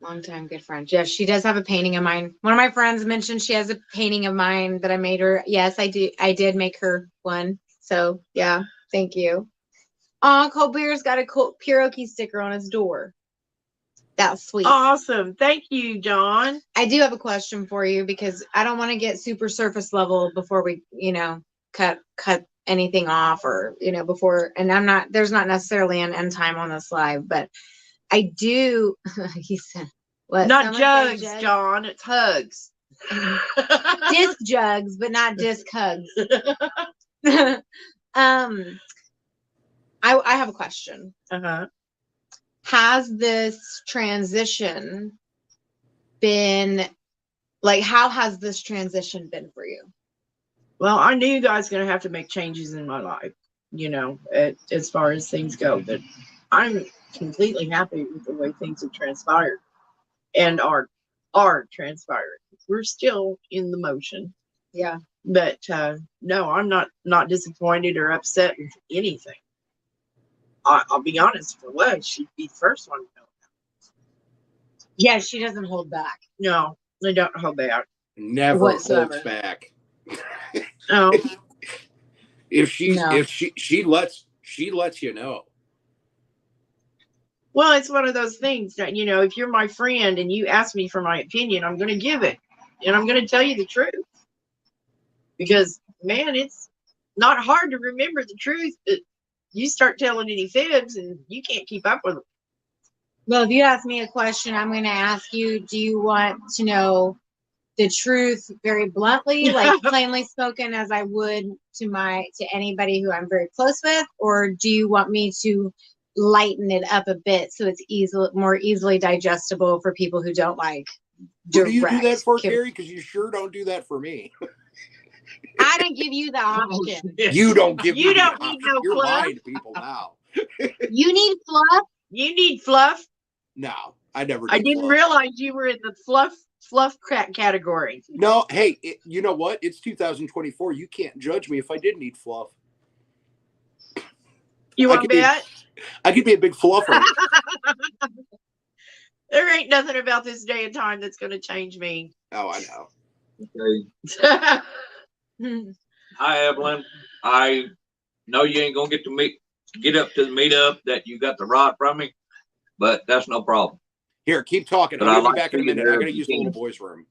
Long time good friend. Yes, she does have a painting of mine. One of my friends mentioned she has a painting of mine that I made her. Yes, I do. I did make her one. So yeah, thank you. Cold Beer's got a Pure Okie sticker on his door. That's sweet. awesome. Thank you, John. I do have a question for you because I don't want to get super surface level before we, cut anything off or, before, and there's not necessarily an end time on this live, but I do, he said, what? Not jugs, John. It's hugs. Disc jugs, but not disc hugs. I have a question. Has this transition been how has this transition been for you? Well, I knew you guys going to have to make changes in my life, as far as things go, but I'm completely happy with the way things have transpired and are transpiring. We're still in the motion. Yeah. But no, I'm not disappointed or upset with anything. I'll be honest, if it was, she'd be the first one to know. Yeah, she doesn't hold back. No, they don't hold back. Never whatsoever. holds back. Oh, if she lets you know. well, it's one of those things that, if you're my friend and you ask me for my opinion, I'm going to give it. And I'm going to tell you the truth. Because, man, it's not hard to remember the truth, but you start telling any fibs and you can't keep up with them. Well, if you ask me a question, I'm going to ask you, do you want to know the truth very bluntly, like plainly spoken as I would to anybody who I'm very close with? Or do you want me to lighten it up a bit so it's more easily digestible for people who don't like direct? Who do you do that for, Carrie? Because you sure don't do that for me. I didn't give you the option. You don't give. You me don't the need option. no You're fluff. lying to people now. You need fluff? You need fluff. No, I never. I didn't realize you were in the fluff category. No, hey, you know what? It's 2024. You can't judge me if I did need fluff. You want to bet? I could be a big fluffer. There ain't nothing about this day and time that's going to change me. Oh, I know. Okay. Hi, Evelyn. I know you ain't gonna get up to the meetup that you got the rod from me, but that's no problem. Here, keep talking. But I'm I'd gonna like be back to in a get minute. there I gotta if use you the little can. boy's room.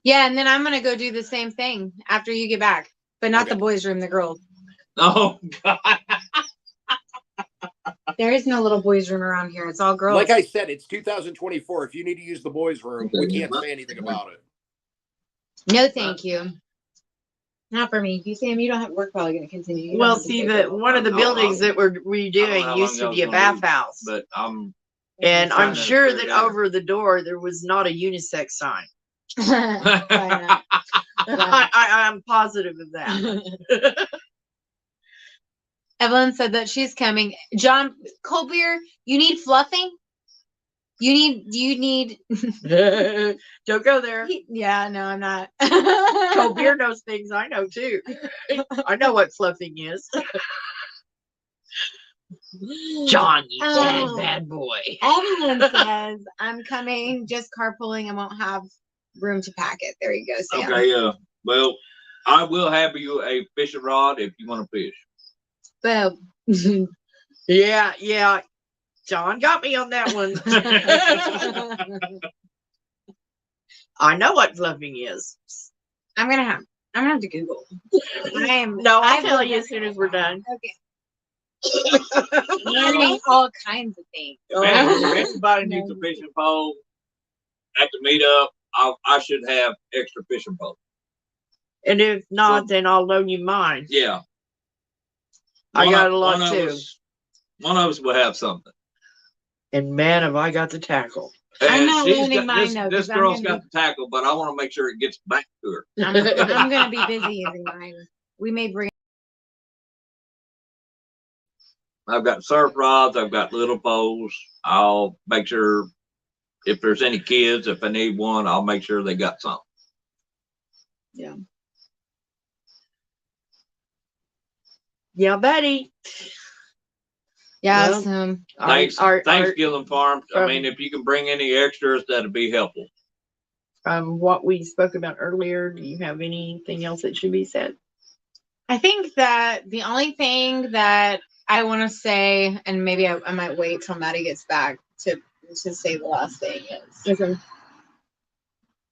Yeah, and then I'm gonna go do the same thing after you get back, but not Okay. the boys' room, the girls. Oh God. There is no little boys' room around here. It's all girls. Like I said, it's 2024. If you need to use the boys' room, we can't say anything about it. No, thank you. Not for me. You, Sam, you don't have work. Probably going to continue. You don't Well, have to see, stay the for one of the I'll- buildings that we're I don't know redoing how used long to be a y'all's gonna do, bathhouse. But I'm And I'm trying to sure figure that it out. over the door there was not a unisex sign. Probably not. I'm positive of that. Evelyn said that she's coming. John, cold beer, you need fluffing? You need. Don't go there. Yeah, no, I'm not. Cold beer knows things I know too. I know what fluffing is. John, you Oh. bad boy. Evelyn says, I'm coming, just carpooling. I won't have room to pack it. There you go, Sam. okay. Well, I will have you a fishing rod if you want to fish. Boom. Yeah. John got me on that one. I know what fluffing is. I'm gonna have to Google. No, I'll tell you as soon as we're done. Okay. Learning all kinds of things. If anybody needs a fishing pole at the meetup, I should have extra fishing poles. And if not, then I'll loan you mine. Yeah. I got a lot too. One of us will have something. And man, have I got the tackle. I'm not she's loaning got, mine, though, This 'cause I'm girl's gonna got the tackle, but I want to make sure it gets back to her. I'm gonna be busy using mine. We may bring. I've got surf rods. I've got little poles. I'll make sure if there's any kids, if I need one, I'll make sure they got something. Yeah, Betty. Yeah, Well, some. Thanks, Gillen Farm. I from- mean, if you can bring any extras, that'd be helpful. From what we spoke about earlier, do you have anything else that should be said? I think that the only thing that I want to say, and maybe I might wait till Maddie gets back to say the last thing is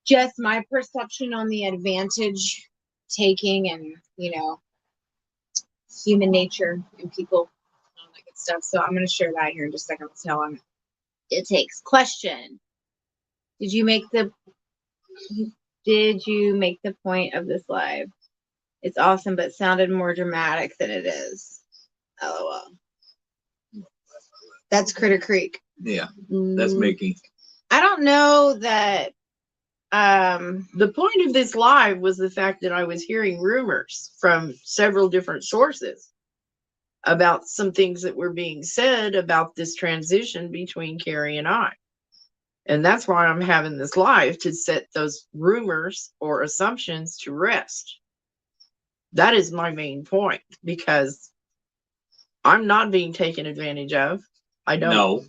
just my perception on the advantage taking and, human nature and people and all that good stuff. So I'm going to share that here in just a second. Let's tell them it takes. Question: Did you make the point of this live? It's awesome, but sounded more dramatic than it is. LOL. That's Critter Creek. Yeah, that's Mickey. I don't know that. The point of this live was the fact that I was hearing rumors from several different sources about some things that were being said about this transition between Carrie and I. And that's why I'm having this live, to set those rumors or assumptions to rest. That is my main point, because I'm not being taken advantage of. I don't. No.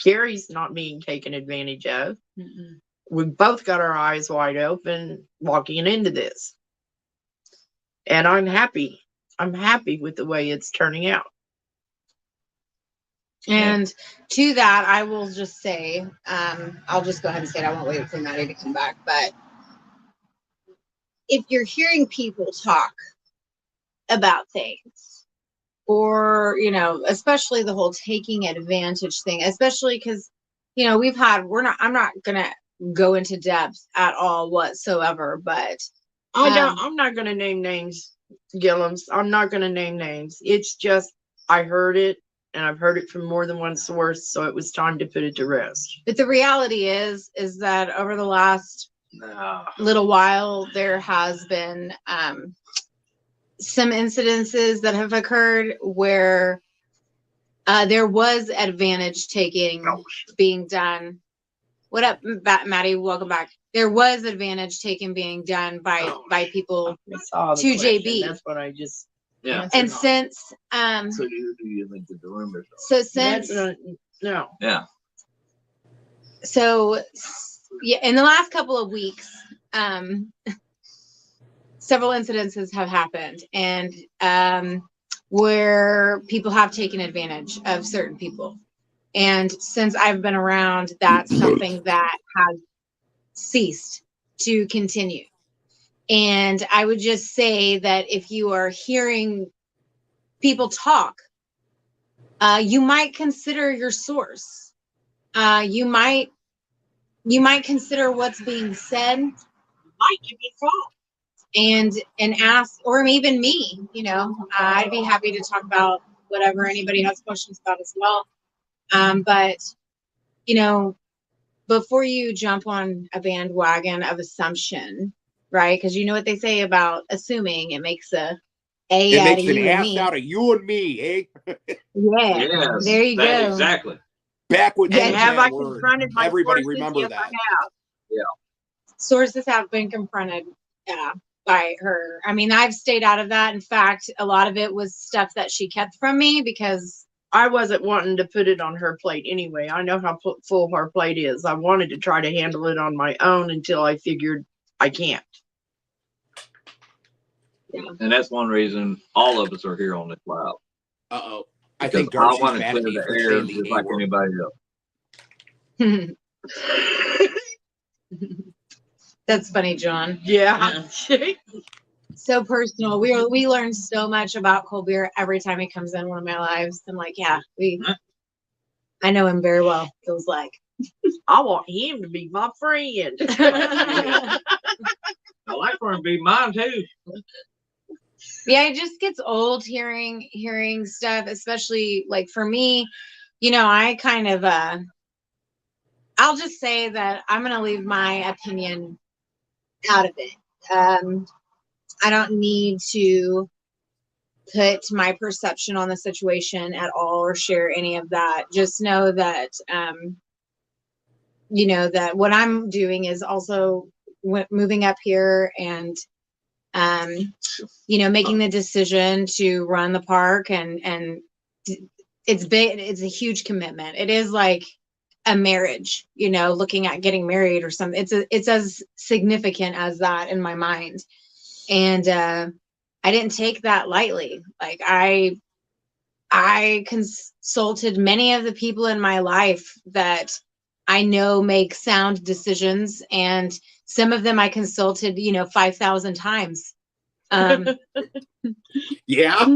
Carrie's not being taken advantage of. We both got our eyes wide open walking into this. And I'm happy. I'm happy with the way it's turning out. And to that, I will just say, I'll just go ahead and say it. I won't wait for Maddie to come back. But if you're hearing people talk about things, or, especially the whole taking advantage thing, especially because, I'm not going to go into depth at all whatsoever, but I'm not going to name names, Gillums. I'm not going to name names. It's just, I heard it, and I've heard it from more than one source, so it was time to put it to rest. But the reality is that over the last little while, there has been some incidences that have occurred where there was advantage taking being done. What up, Maddie? Welcome back. There was advantage taken being done by people I saw the to question. JB. That's what I just. Yeah. And since So do you think the rumors are? so since No. Yeah. so yeah, in the last couple of weeks, several incidences have happened, and where people have taken advantage of certain people. And since I've been around, that's something that has ceased to continue. And I would just say that if you are hearing people talk, you might consider your source. You might consider what's being said, Might give me fault. and ask, or even me, I'd be happy to talk about whatever anybody has questions about as well. But before you jump on a bandwagon of assumption, right? Because you know what they say about assuming, it makes it makes out of an you and ass me. out of you and me, eh? Yeah, Yes, there you go. Exactly. Backwards. Yeah, And in have that I word. confronted my Everybody sources? remember Yes, that. I have. Sources have been confronted by her. I mean, I've stayed out of that. In fact, a lot of it was stuff that she kept from me because I wasn't wanting to put it on her plate anyway. I know how full her plate is. I wanted to try to handle it on my own until I figured I can't. And that's one reason all of us are here on this live. Uh-oh. I Because think Darcy's want to mad clear at me the for air saying just the like A-word. anybody else. that's funny, John. Yeah. So personal. We learn so much about cold beer every time he comes in one of my lives. I'm like, yeah, I know him very well. Feels like. I want him to be my friend. I like for him to be mine too. Yeah, it just gets old hearing stuff, especially like for me, I kind of I'll just say that I'm gonna leave my opinion out of it. I don't need to put my perception on the situation at all or share any of that. Just know that that what I'm doing is also moving up here and making the decision to run the park and it's big. It's a huge commitment. It is like a marriage, looking at getting married or something. It's as significant as that in my mind. And I didn't take that lightly. Like I consulted many of the people in my life that I know make sound decisions, and some of them I consulted, 5,000 times. Yeah.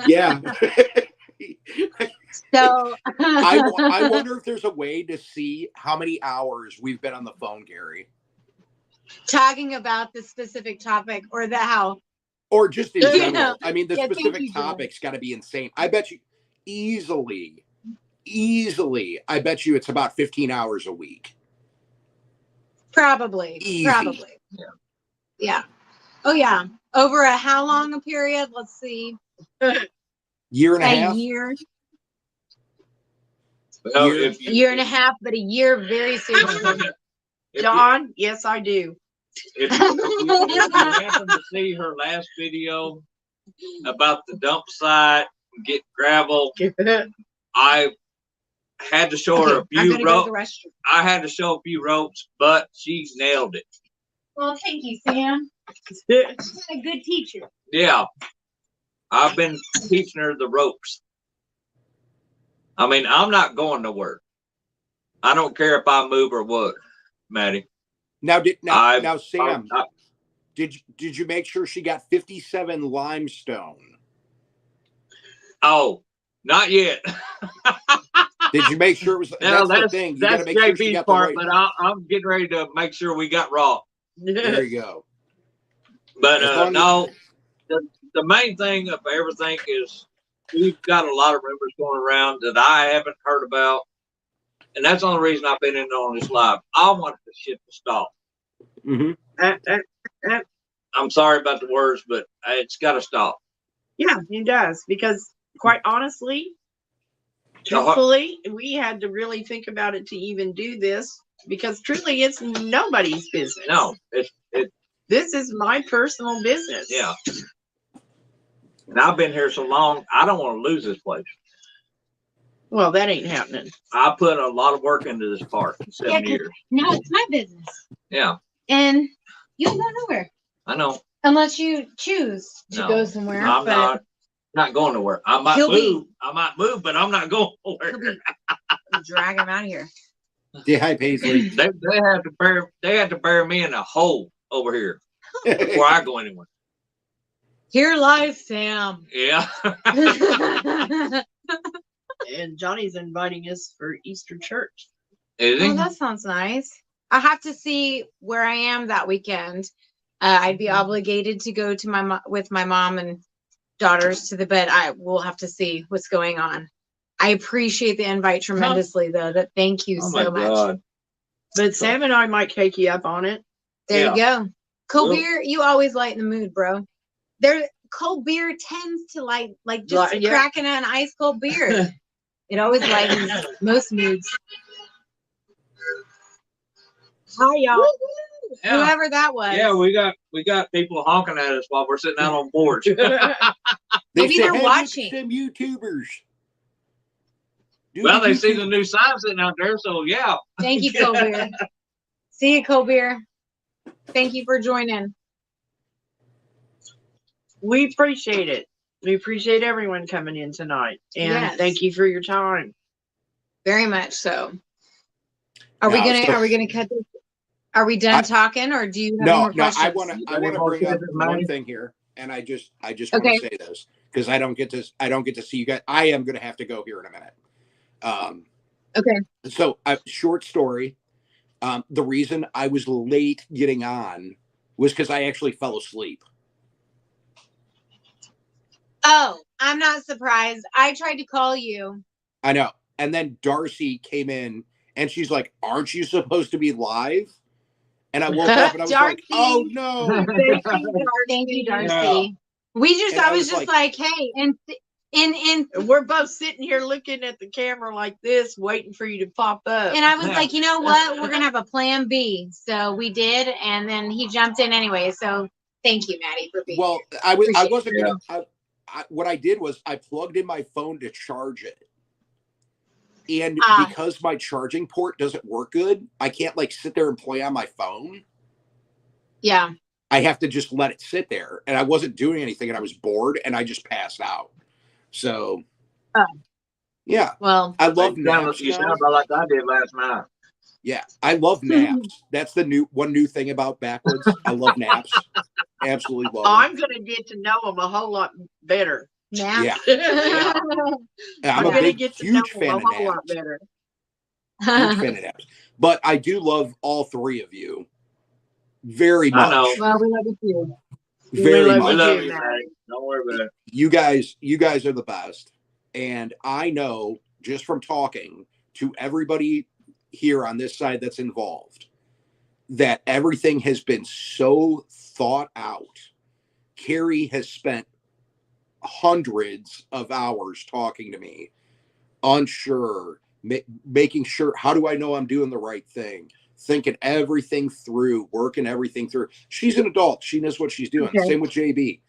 Yeah. So I wonder if there's a way to see how many hours we've been on the phone, Gary. Talking about the specific topic or the how. Or just in Yeah. general. I mean, the Yeah, thank specific you, John. topic's got to be insane. I bet you easily, I bet you it's about 15 hours a week. Probably. Easy. Probably. Yeah. Oh, yeah. Over a how long a period? Let's see. Year and a half? Year. Well, Year. if A year and a half, but a year very seriously. John, yes, I do. If you happen to see her last video about the dump site, get gravel, I had to show her a I'm few gonna go to ropes. the restroom. I had to show a few ropes, but she nailed it. Well, thank you, Sam. You're a good teacher. Yeah, I've been teaching her the ropes. I mean, I'm not going to work. I don't care if I move or what, Maddie. Now, Sam, did you make sure she got 57 limestone? Oh, not yet. Did you make sure it was? No, that's the thing. You got to that's make sure she JP's got part, the right. but I'm getting ready to make sure we got raw. There you go. But As long no, the main thing of everything is we've got a lot of rumors going around that I haven't heard about. And that's the only reason I've been in on this live. I want the shit to stop. Mm-hmm. I'm sorry about the words, but it's got to stop. Yeah, it does. Because quite honestly, truthfully, we had to really think about it to even do this because truly it's nobody's business. No, This is my personal business. Yeah. And I've been here so long, I don't want to lose this place. Well, that ain't happening. I put a lot of work into this park in 7 years. Now it's my business. Yeah, And you'll go nowhere I know. unless you choose to No, go somewhere. I'm but not going nowhere. I might He'll move. I might move, but I'm not going he'll nowhere. be drag him out of here. Yeah, hi, Paisley. They had to bury me in a hole over here before I go anywhere. Here lies Sam. Yeah. And Johnny's inviting us for Easter church. Is he? Oh, that sounds nice. I have to see where I am that weekend. I'd be obligated to go to with my mom and daughters to the bed. I will have to see what's going on. I appreciate the invite tremendously, though. Thank you so much. But Sam and I might take you up on it. There you go. Cold Well- beer, you always lighten the mood, bro. Cold beer tends to like just Yeah. cracking an ice cold beer. It always lightens most moods. Hi, y'all. Yeah. Whoever that was. Yeah, we got people honking at us while we're sitting out on the porch. Maybe say, they're "Hey, watching." Some YouTubers. Well, they see the new sign sitting out there, so yeah. Thank you, Cold Beer. See you, Cold Beer. Thank you for joining. We appreciate it. We appreciate everyone coming in tonight. And Yes. thank you for your time. Very much so. Are we gonna cut this? Are we done talking, or do you have any more questions? I want to bring up one thing here, and I just want to say this because I don't get to see you guys. I am going to have to go here in a minute. Okay. So, short story. The reason I was late getting on was because I actually fell asleep. Oh, I'm not surprised. I tried to call you. I know. And then Darcy came in, and she's like, "Aren't you supposed to be live?" And I woke up and I was like, Darcy. "Oh no!" Thank you, Darcy. Yeah. I was just like, hey, and we're both sitting here looking at the camera like this, waiting for you to pop up. and I was like, you know what? We're gonna have a plan B. So we did, and then he jumped in anyway. So thank you, Maddie, for being Well, here. I wasn't gonna. What I did was I plugged in my phone to charge it. And because my charging port doesn't work good, I can't like sit there and play on my phone. Yeah. I have to just let it sit there. And I wasn't doing anything and I was bored and I just passed out. So, yeah. Well, I love naps. You sound about like I did last night. Yeah. I love naps. That's the one new thing about Backwoods. I love naps. Absolutely love them. I'm going to get to know them a whole lot better. Naps. Yeah. I'm a big, huge fan of a lot naps. better. Huge fan of naps. But I do love all three of you very much. I know. Well, we love you too. Very We much. We love too, you, Matt. man. Don't worry about it. You guys are the best. And I know just from talking to everybody here on this side that's involved that everything has been so thought out. Carrie has spent hundreds of hours talking to me, unsure, making sure, how do I know I'm doing the right thing? Thinking everything through, working everything through. She's an adult. She knows what she's doing. Okay. Same with JB.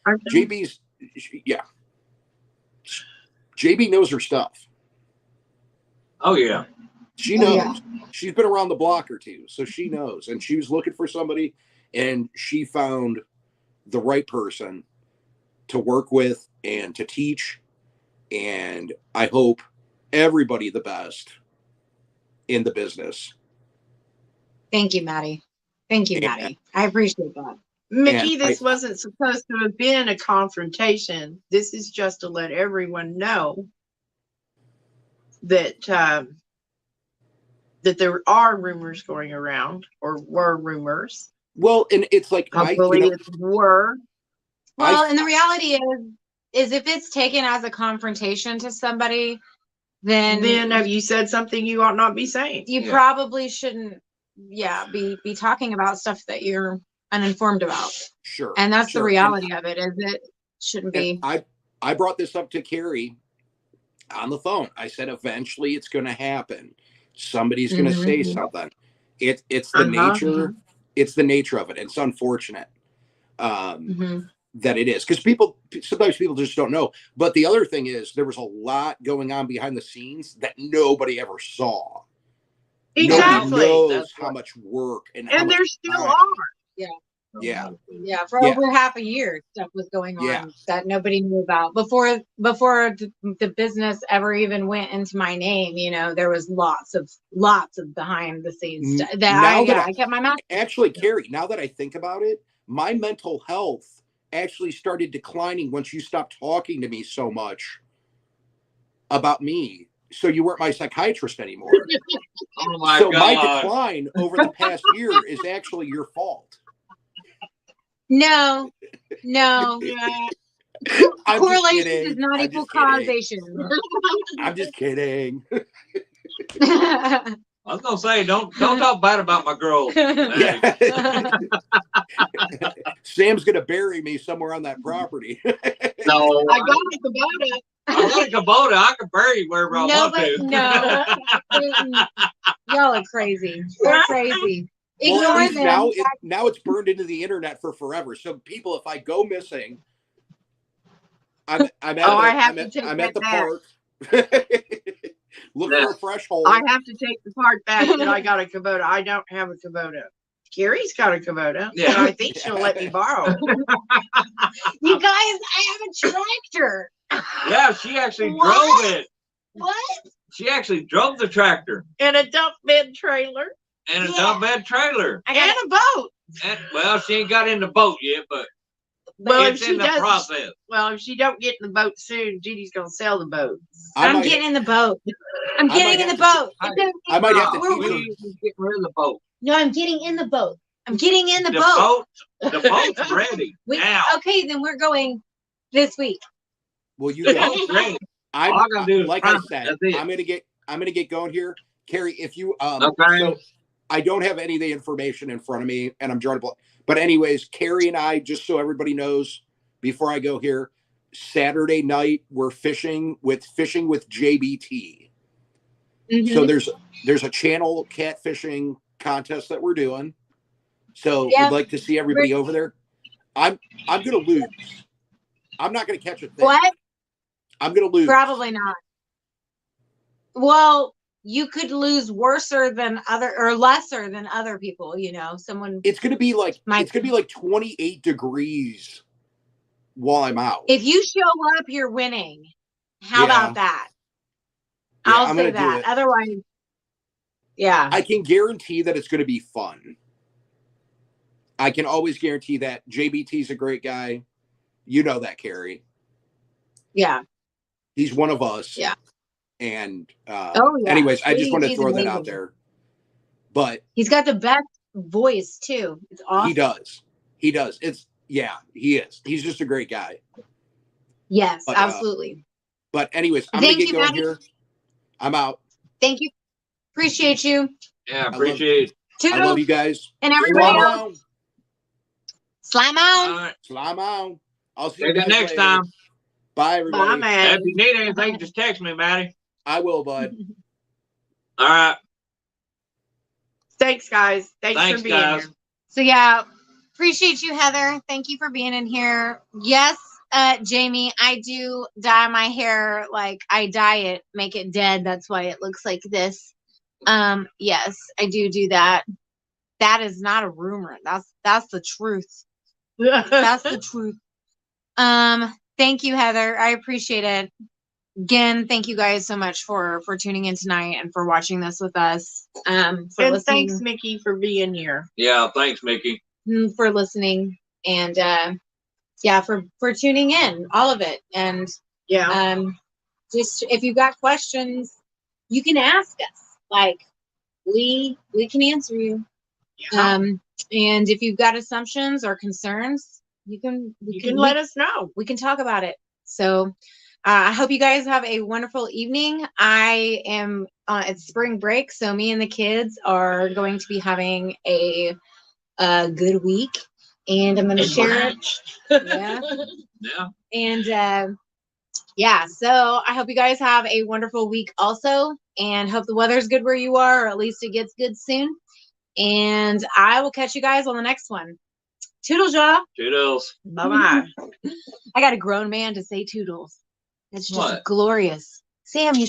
JB knows her stuff. Oh yeah. She knows. She's been around the block or two, so she knows. And she was looking for somebody, and she found the right person to work with and to teach. And I hope everybody the best in the business. Thank you, Maddie. Thank you, Maddie. I appreciate that. Mickey, this wasn't supposed to have been a confrontation. This is just to let everyone know that that there are rumors going around, or were rumors. Well, and it's like Hopefully it were. Well, and the reality is if it's taken as a confrontation to somebody, then have you said something you ought not be saying? You probably shouldn't, be talking about stuff that you're uninformed about. Sure. And that's the reality of it, is it shouldn't be. I brought this up to Carrie on the phone. I said, eventually it's going to happen. Somebody's going to say something. It's the nature. It's the nature of it. It's unfortunate that it is, because sometimes people just don't know. But the other thing is, there was a lot going on behind the scenes that nobody ever saw. Exactly. Nobody knows how much work and there still are. Yeah. Yeah. Yeah, for Yeah. over half a year, stuff was going on Yeah. that nobody knew about before the business ever even went into my name. You know, there was lots of behind the scenes stuff that I kept my mouth. Actually, Carrie, now that I think about it, my mental health actually started declining once you stopped talking to me so much about me. So you weren't my psychiatrist anymore. Oh my So God. my decline over the past year is actually your fault. No. I'm just Correlation kidding. does not I'm equal just kidding. causation. I'm just kidding. I was gonna say, don't talk bad about my girl. Maddie. Yeah. Sam's gonna bury me somewhere on that property. No, I got a Kubota. I got a Kubota. I can bury you wherever I want to. No. Y'all are crazy. You're crazy. Well, Ignore at least them. now it's burned into the internet for forever. So people, if I go missing, I'm at the park. Look for a fresh hole. I have to take the part back that I got a Kubota. I don't have a Kubota. Carrie's got a Kubota. Yeah. And I think she'll let me borrow it. You guys, I have a tractor. Yeah, she actually What? drove it. What? She actually drove the tractor And a dump bed trailer. and a Yeah. dump bed trailer. I And got a boat. And, well, she ain't got in the boat yet, but Well, if it's she in the does, process. well, if she don't get in the boat soon, Judy's gonna sell the boat. I'm getting in the boat. I'm getting in the boat. I might have to We're- teach her. We getting rid of the boat. No, I'm getting in the boat. I'm getting in the boat. The boat's ready now. Okay, then we're going this week. Well, you The go. boat's ready. I'm All I gotta do is like I promise. said, That's it. I'm gonna get going here. Carrie, if you Okay. so I don't have any of the information in front of me and I'm drawing a blank. But anyways, Carrie and I, just so everybody knows before I go here, Saturday night we're fishing with JBT. Mhm. So there's a channel catfishing contest that we're doing. So Yeah. we'd like to see everybody over there. I'm gonna lose. I'm not gonna catch a thing. What? I'm gonna lose. Probably not. Well, you could lose worser than lesser than other people, you know. Someone It's gonna be like might. 28 degrees while I'm out. If you show up, you're winning. How Yeah. about that? Yeah, I'll I'm say gonna do that. it. Otherwise, yeah. I can guarantee that it's gonna be fun. I can always guarantee that. JBT's a great guy. You know that, Carrie. Yeah. He's one of us. Yeah. And Oh, yeah. anyways, I just want to He's throw that amazing. out there. But He's got the best voice too. It's awesome. he does. He is. He's just a great guy. Yes, But, absolutely. But anyways, I'm Thank gonna get you, going Maddie. here. I'm out. Thank you. Appreciate you. Yeah, appreciate it. I love Toodles you guys. and everybody Slime else. on. Slime All on. right. Slime on. I'll see you Maybe guys next later. time. Bye, everybody. Bye, man. If you need anything, just text me, Maddie. I will, bud. All right. Thanks, guys. Thanks Thanks, for being guys. here. So yeah, appreciate you, Heather. Thank you for being in here. Yes, Jamie, I do dye my hair like I dye it, make it dead. That's why it looks like this. Yes, I do that. That is not a rumor. That's the truth. That's the truth. Thank you, Heather. I appreciate it. Again, thank you guys so much for tuning in tonight and for watching this with us. For And listening. thanks, Mickey, for being here. Yeah, thanks, Mickey. For listening and yeah, for tuning in, all of it. And Yeah. just if you've got questions, you can ask us. Like we can answer you. Yeah. And if you've got assumptions or concerns, you can let us know. we can talk about it. So I hope you guys have a wonderful evening. I am it's spring break, so me and the kids are going to be having a good week, and I'm going to share it. Yeah. Yeah. And yeah, so I hope you guys have a wonderful week also, and hope the weather's good where you are, or at least it gets good soon. And I will catch you guys on the next one. Toodles, y'all. Toodles. Bye-bye. I got a grown man to say toodles. That's just What? glorious. Sam, you